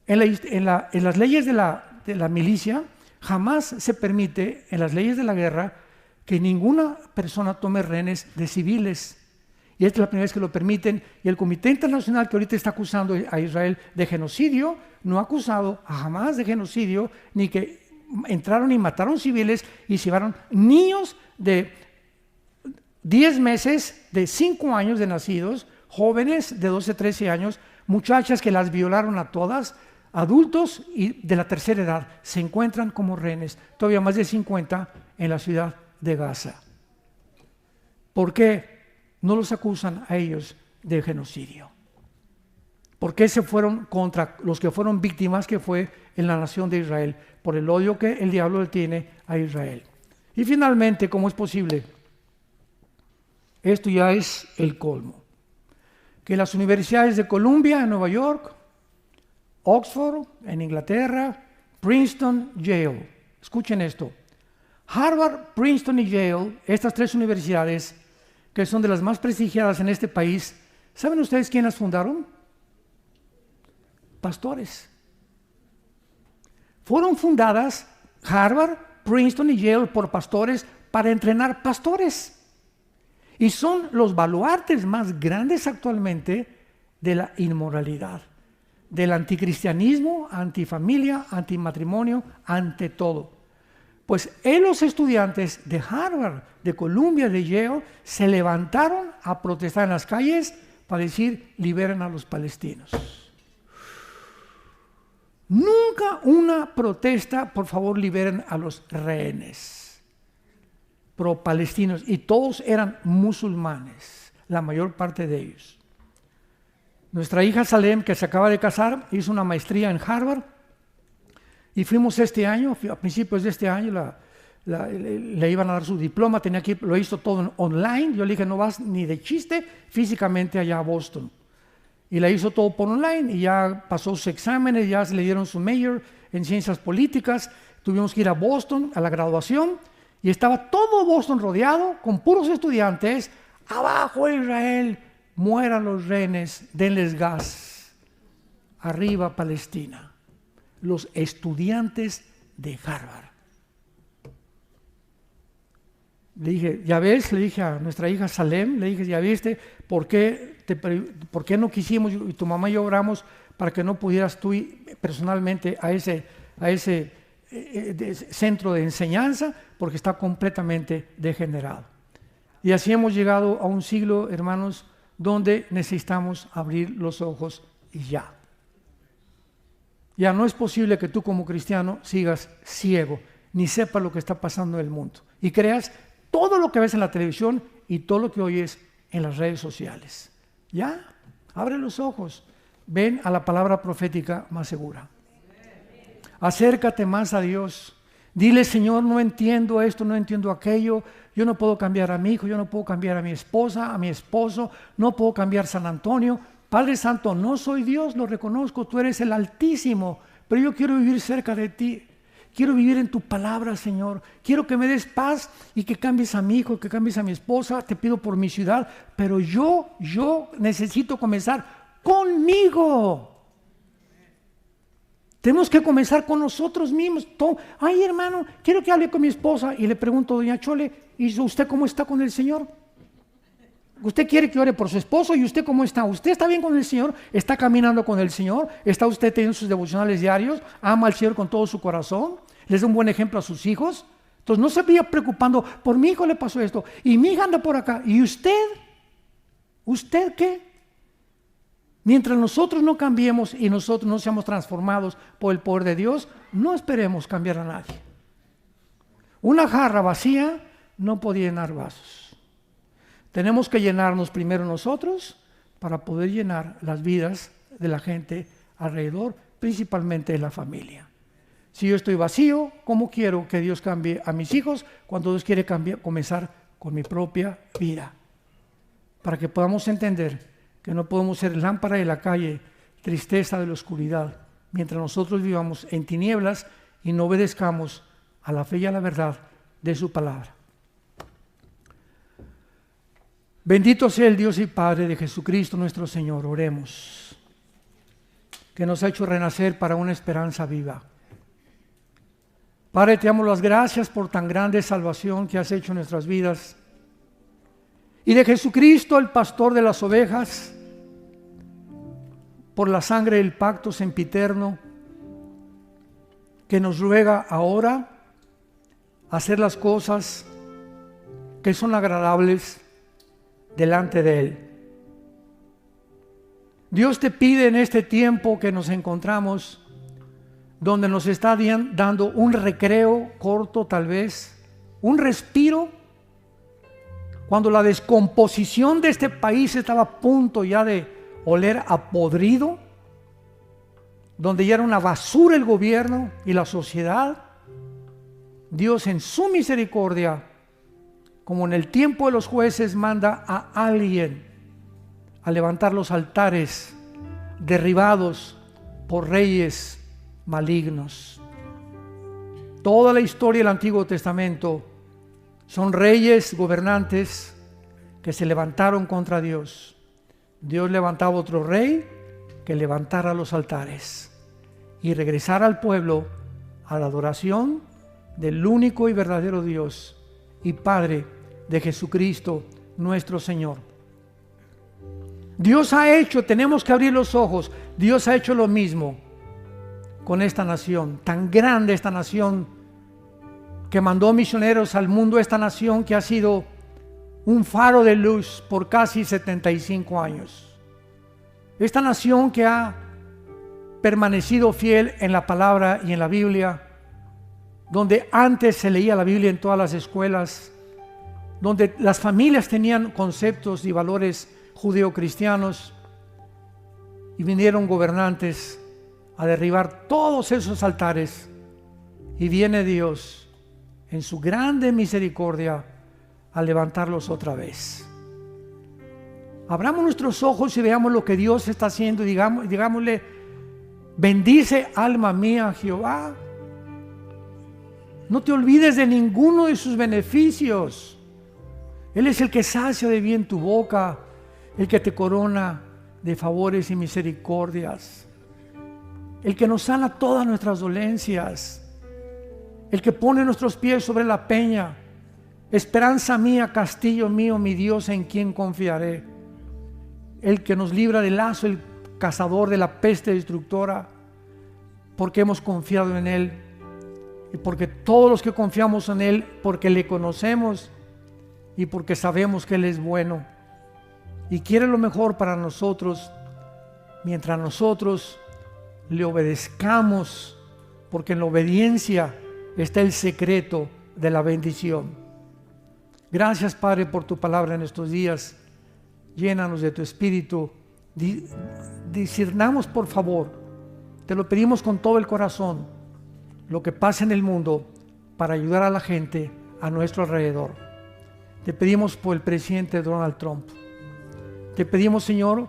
En las leyes de la milicia, jamás se permite, en las leyes de la guerra, que ninguna persona tome rehenes de civiles. Y esta es la primera vez que lo permiten. Y el Comité Internacional, que ahorita está acusando a Israel de genocidio, no ha acusado jamás de genocidio, ni que entraron y mataron civiles y se llevaron niños de 10 meses, de 5 años de nacidos, jóvenes de 12, 13 años, muchachas que las violaron a todas, adultos y de la tercera edad, se encuentran como rehenes, todavía más de 50 en la ciudad de Gaza. ¿Por qué no los acusan a ellos de genocidio? ¿Por qué se fueron contra los que fueron víctimas, que fue en la nación de Israel, por el odio que el diablo le tiene a Israel? Y finalmente, ¿cómo es posible? Esto ya es el colmo. Que las universidades de Columbia en Nueva York, Oxford en Inglaterra, Princeton, Yale, escuchen esto, Harvard, Princeton y Yale, estas 3 universidades que son de las más prestigiadas en este país, ¿saben ustedes quién las fundaron? Pastores. Fueron fundadas Harvard, Princeton y Yale por pastores para entrenar pastores. Y son los baluartes más grandes actualmente de la inmoralidad, del anticristianismo, antifamilia, antimatrimonio, ante todo. Pues los estudiantes de Harvard, de Columbia, de Yale, se levantaron a protestar en las calles para decir: liberen a los palestinos. Nunca una protesta, por favor, liberen a los rehenes pro-palestinos, y todos eran musulmanes, la mayor parte de ellos. Nuestra hija Salem, que se acaba de casar, hizo una maestría en Harvard, y fuimos este año, a principios de este año, le iban a dar su diploma, lo hizo todo online. Yo le dije: no vas ni de chiste físicamente allá a Boston. Y la hizo todo por online, y ya pasó sus exámenes, ya se le dieron su major en ciencias políticas. Tuvimos que ir a Boston a la graduación, y estaba todo Boston rodeado con puros estudiantes. Abajo Israel, mueran los rehenes, denles gas. Arriba Palestina. Los estudiantes de Harvard. Le dije: ya ves, le dije a nuestra hija Salem, le dije: ya viste, ¿por qué no quisimos, y tu mamá y yo oramos para que no pudieras tú ir personalmente a ese centro de enseñanza? Porque está completamente degenerado. Y así hemos llegado a un siglo, hermanos, donde necesitamos abrir los ojos y ya. Ya no es posible que tú como cristiano sigas ciego, ni sepas lo que está pasando en el mundo, y creas todo lo que ves en la televisión y todo lo que oyes en las redes sociales. Ya, abre los ojos, ven a la palabra profética más segura. Acércate más a Dios. Dile: Señor, no entiendo esto, no entiendo aquello. Yo no puedo cambiar a mi hijo, yo no puedo cambiar a mi esposa, a mi esposo, no puedo cambiar San Antonio. Padre Santo, no soy Dios, lo reconozco, tú eres el Altísimo, pero yo quiero vivir cerca de ti. Quiero vivir en tu palabra, Señor. Quiero que me des paz y que cambies a mi hijo, que cambies a mi esposa. Te pido por mi ciudad, pero yo necesito comenzar conmigo. Tenemos que comenzar con nosotros mismos. Ay, hermano, quiero que hable con mi esposa. Y le pregunto: doña Chole, ¿y usted cómo está con el Señor? Usted quiere que ore por su esposo, ¿y usted cómo está? ¿Usted está bien con el Señor? ¿Está caminando con el Señor? ¿Está usted teniendo sus devocionales diarios? ¿Ama al Señor con todo su corazón? ¿Les da un buen ejemplo a sus hijos? Entonces no se vaya preocupando: por mi hijo le pasó esto, y mi hija anda por acá. ¿Y usted? ¿Usted qué? Mientras nosotros no cambiemos y nosotros no seamos transformados por el poder de Dios, no esperemos cambiar a nadie. Una jarra vacía no puede llenar vasos. Tenemos que llenarnos primero nosotros para poder llenar las vidas de la gente alrededor, principalmente de la familia. Si yo estoy vacío, ¿cómo quiero que Dios cambie a mis hijos cuando Dios quiere comenzar con mi propia vida? Para que podamos entender que no podemos ser lámpara de la calle, tristeza de la oscuridad, mientras nosotros vivamos en tinieblas y no obedezcamos a la fe y a la verdad de su palabra. Bendito sea el Dios y Padre de Jesucristo nuestro Señor. Oremos. Que nos ha hecho renacer para una esperanza viva. Padre, te damos las gracias por tan grande salvación que has hecho en nuestras vidas. Y de Jesucristo, el pastor de las ovejas, por la sangre del pacto sempiterno, que nos ruega ahora hacer las cosas que son agradables delante de Él. Dios te pide en este tiempo que nos encontramos, donde nos está dando un recreo corto tal vez, un respiro, cuando la descomposición de este país estaba a punto ya de oler a podrido, donde ya era una basura el gobierno y la sociedad. Dios en su misericordia, como en el tiempo de los jueces, manda a alguien a levantar los altares derribados por reyes malignos. Toda la historia del Antiguo Testamento son reyes, gobernantes que se levantaron contra Dios. Dios levantaba otro rey que levantara los altares y regresara al pueblo a la adoración del único y verdadero Dios y Padre de Jesucristo nuestro Señor. Dios ha hecho, tenemos que abrir los ojos, Dios ha hecho lo mismo con esta nación, tan grande esta nación, que mandó misioneros al mundo, esta nación que ha sido un faro de luz por casi 75 años. Esta nación que ha permanecido fiel en la palabra y en la Biblia, donde antes se leía la Biblia en todas las escuelas, donde las familias tenían conceptos y valores judeocristianos, y vinieron gobernantes a derribar todos esos altares, y viene Dios en su grande misericordia a levantarlos otra vez. Abramos nuestros ojos y veamos lo que Dios está haciendo y digámosle: bendice alma mía Jehová. No te olvides de ninguno de sus beneficios. Él es el que sacia de bien tu boca, el que te corona de favores y misericordias, el que nos sana todas nuestras dolencias, el que pone nuestros pies sobre la peña. Esperanza mía, castillo mío, mi Dios, en quien confiaré. El que nos libra del lazo, el cazador de la peste destructora, porque hemos confiado en Él. Y porque todos los que confiamos en Él, porque le conocemos y porque sabemos que Él es bueno y quiere lo mejor para nosotros, mientras nosotros le obedezcamos, porque en la obediencia está el secreto de la bendición. Gracias, Padre, por tu palabra en estos días. Llénanos de tu espíritu. Discernamos, por favor, te lo pedimos con todo el corazón, lo que pasa en el mundo para ayudar a la gente a nuestro alrededor. Te pedimos por el presidente Donald Trump. Te pedimos, Señor,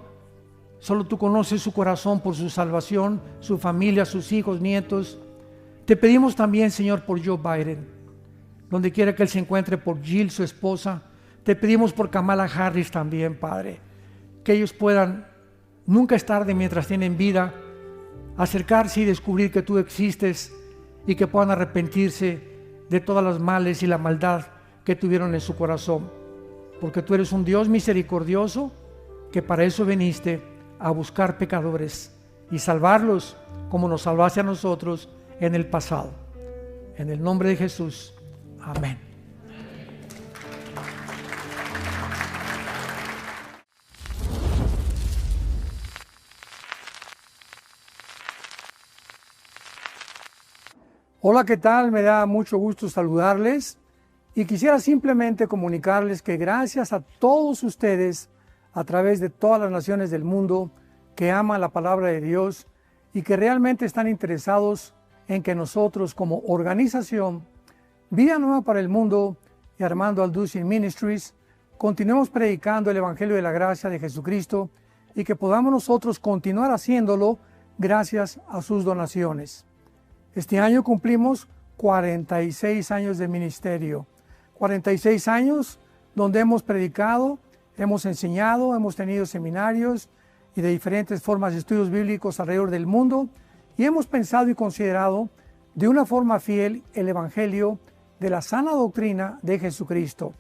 solo tú conoces su corazón por su salvación, su familia, sus hijos, nietos. Te pedimos también, Señor, por Joe Biden, donde quiera que él se encuentre, por Jill, su esposa. Te pedimos por Kamala Harris también, Padre, que ellos puedan, nunca es tarde mientras tienen vida, acercarse y descubrir que tú existes y que puedan arrepentirse de todas las males y la maldad que tuvieron en su corazón, porque tú eres un Dios misericordioso, que para eso viniste, a buscar pecadores y salvarlos como nos salvaste a nosotros en el pasado. En el nombre de Jesús, amén. Hola, ¿qué tal? Me da mucho gusto saludarles y quisiera simplemente comunicarles que gracias a todos ustedes a través de todas las naciones del mundo que aman la palabra de Dios y que realmente están interesados en que nosotros como organización Vida Nueva para el Mundo y Armando Alducin Ministries continuemos predicando el Evangelio de la Gracia de Jesucristo y que podamos nosotros continuar haciéndolo gracias a sus donaciones. Este año cumplimos 46 años de ministerio, 46 años donde hemos predicado Hemos enseñado, hemos tenido seminarios y de diferentes formas de estudios bíblicos alrededor del mundo y hemos pensado y considerado de una forma fiel el Evangelio de la sana doctrina de Jesucristo.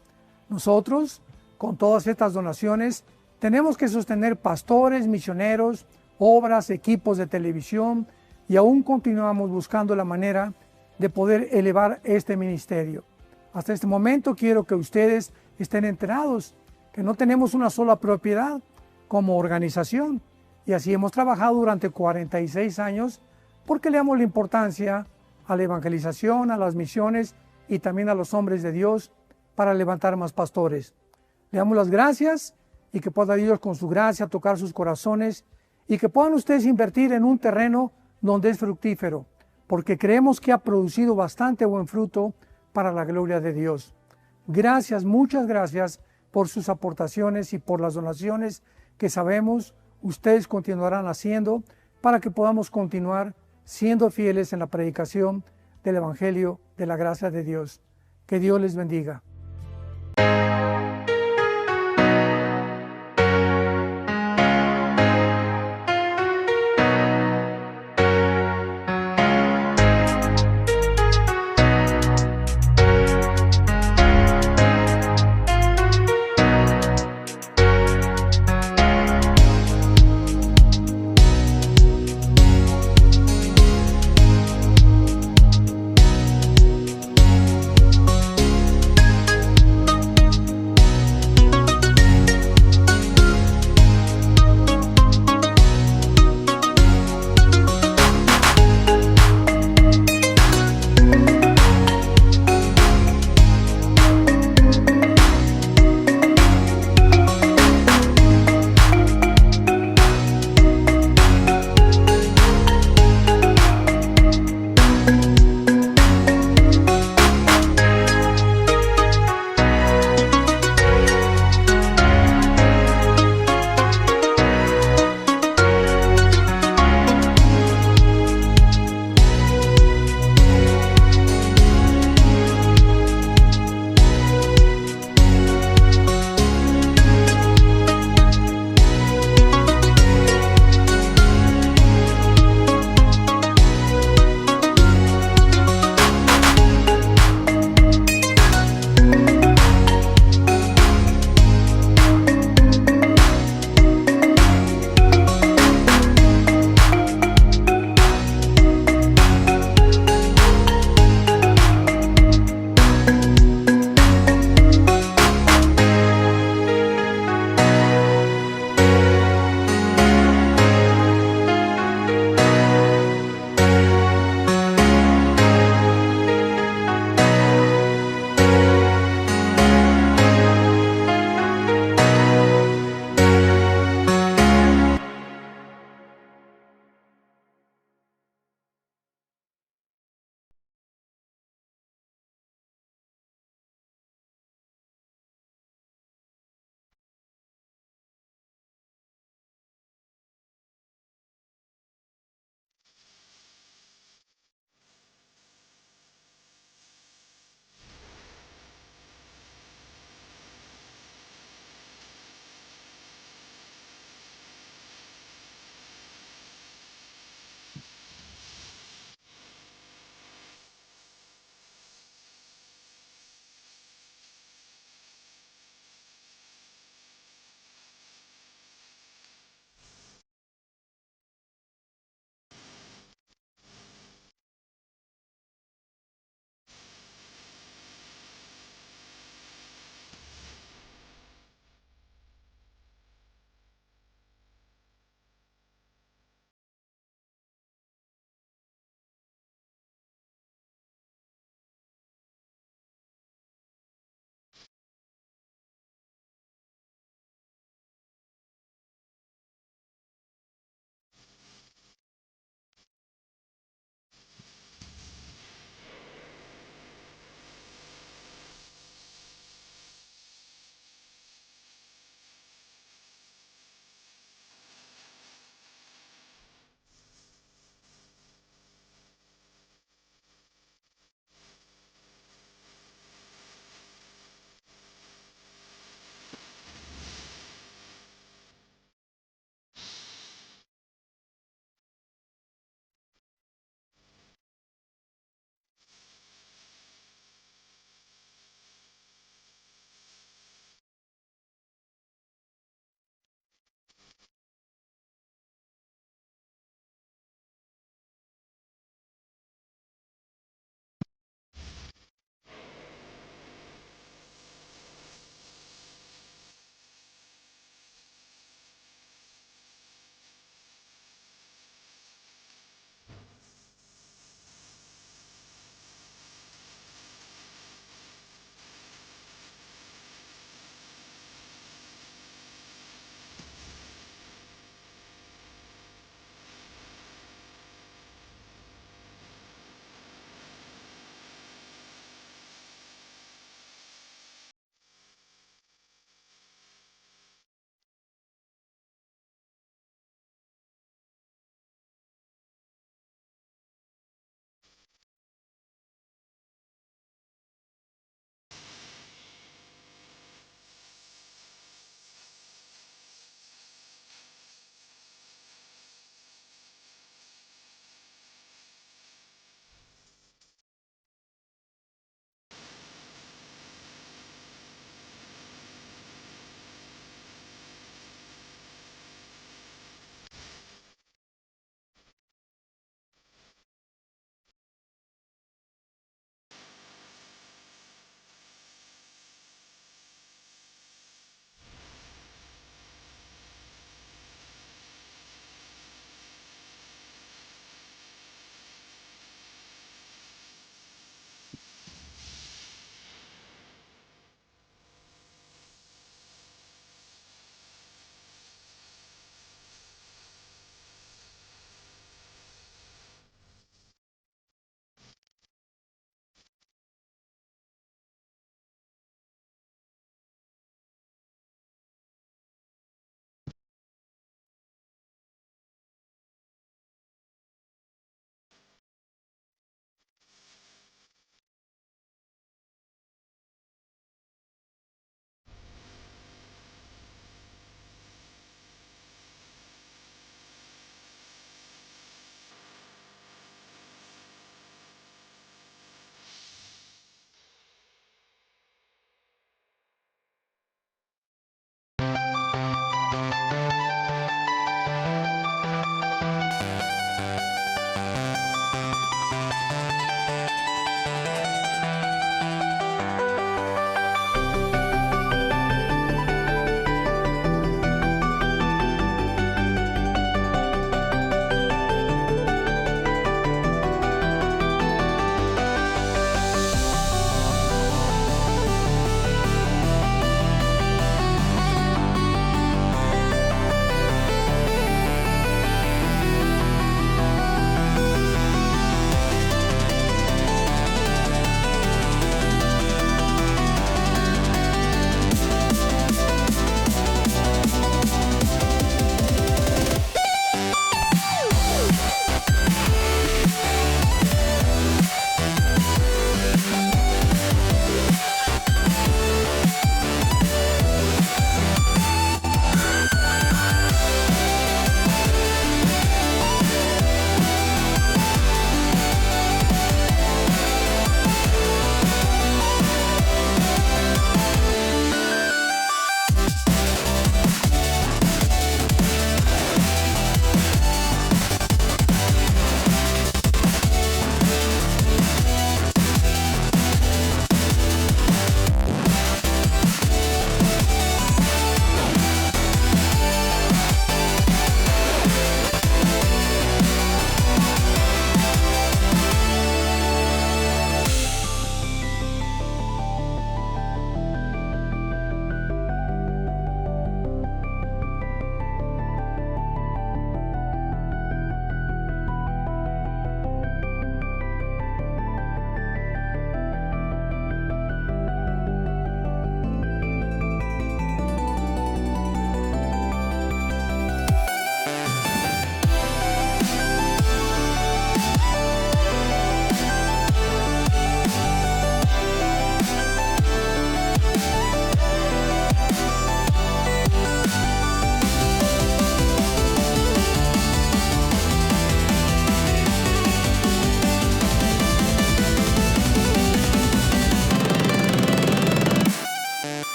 Nosotros, con todas estas donaciones, tenemos que sostener pastores, misioneros, obras, equipos de televisión y aún continuamos buscando la manera de poder elevar este ministerio. Hasta este momento quiero que ustedes estén enterados que no tenemos una sola propiedad como organización y así hemos trabajado durante 46 años porque le damos la importancia a la evangelización, a las misiones y también a los hombres de Dios para levantar más pastores. Le damos las gracias y que pueda Dios con su gracia tocar sus corazones y que puedan ustedes invertir en un terreno donde es fructífero, porque creemos que ha producido bastante buen fruto para la gloria de Dios. Gracias, muchas gracias por sus aportaciones y por las donaciones que sabemos ustedes continuarán haciendo para que podamos continuar siendo fieles en la predicación del Evangelio de la gracia de Dios. Que Dios les bendiga.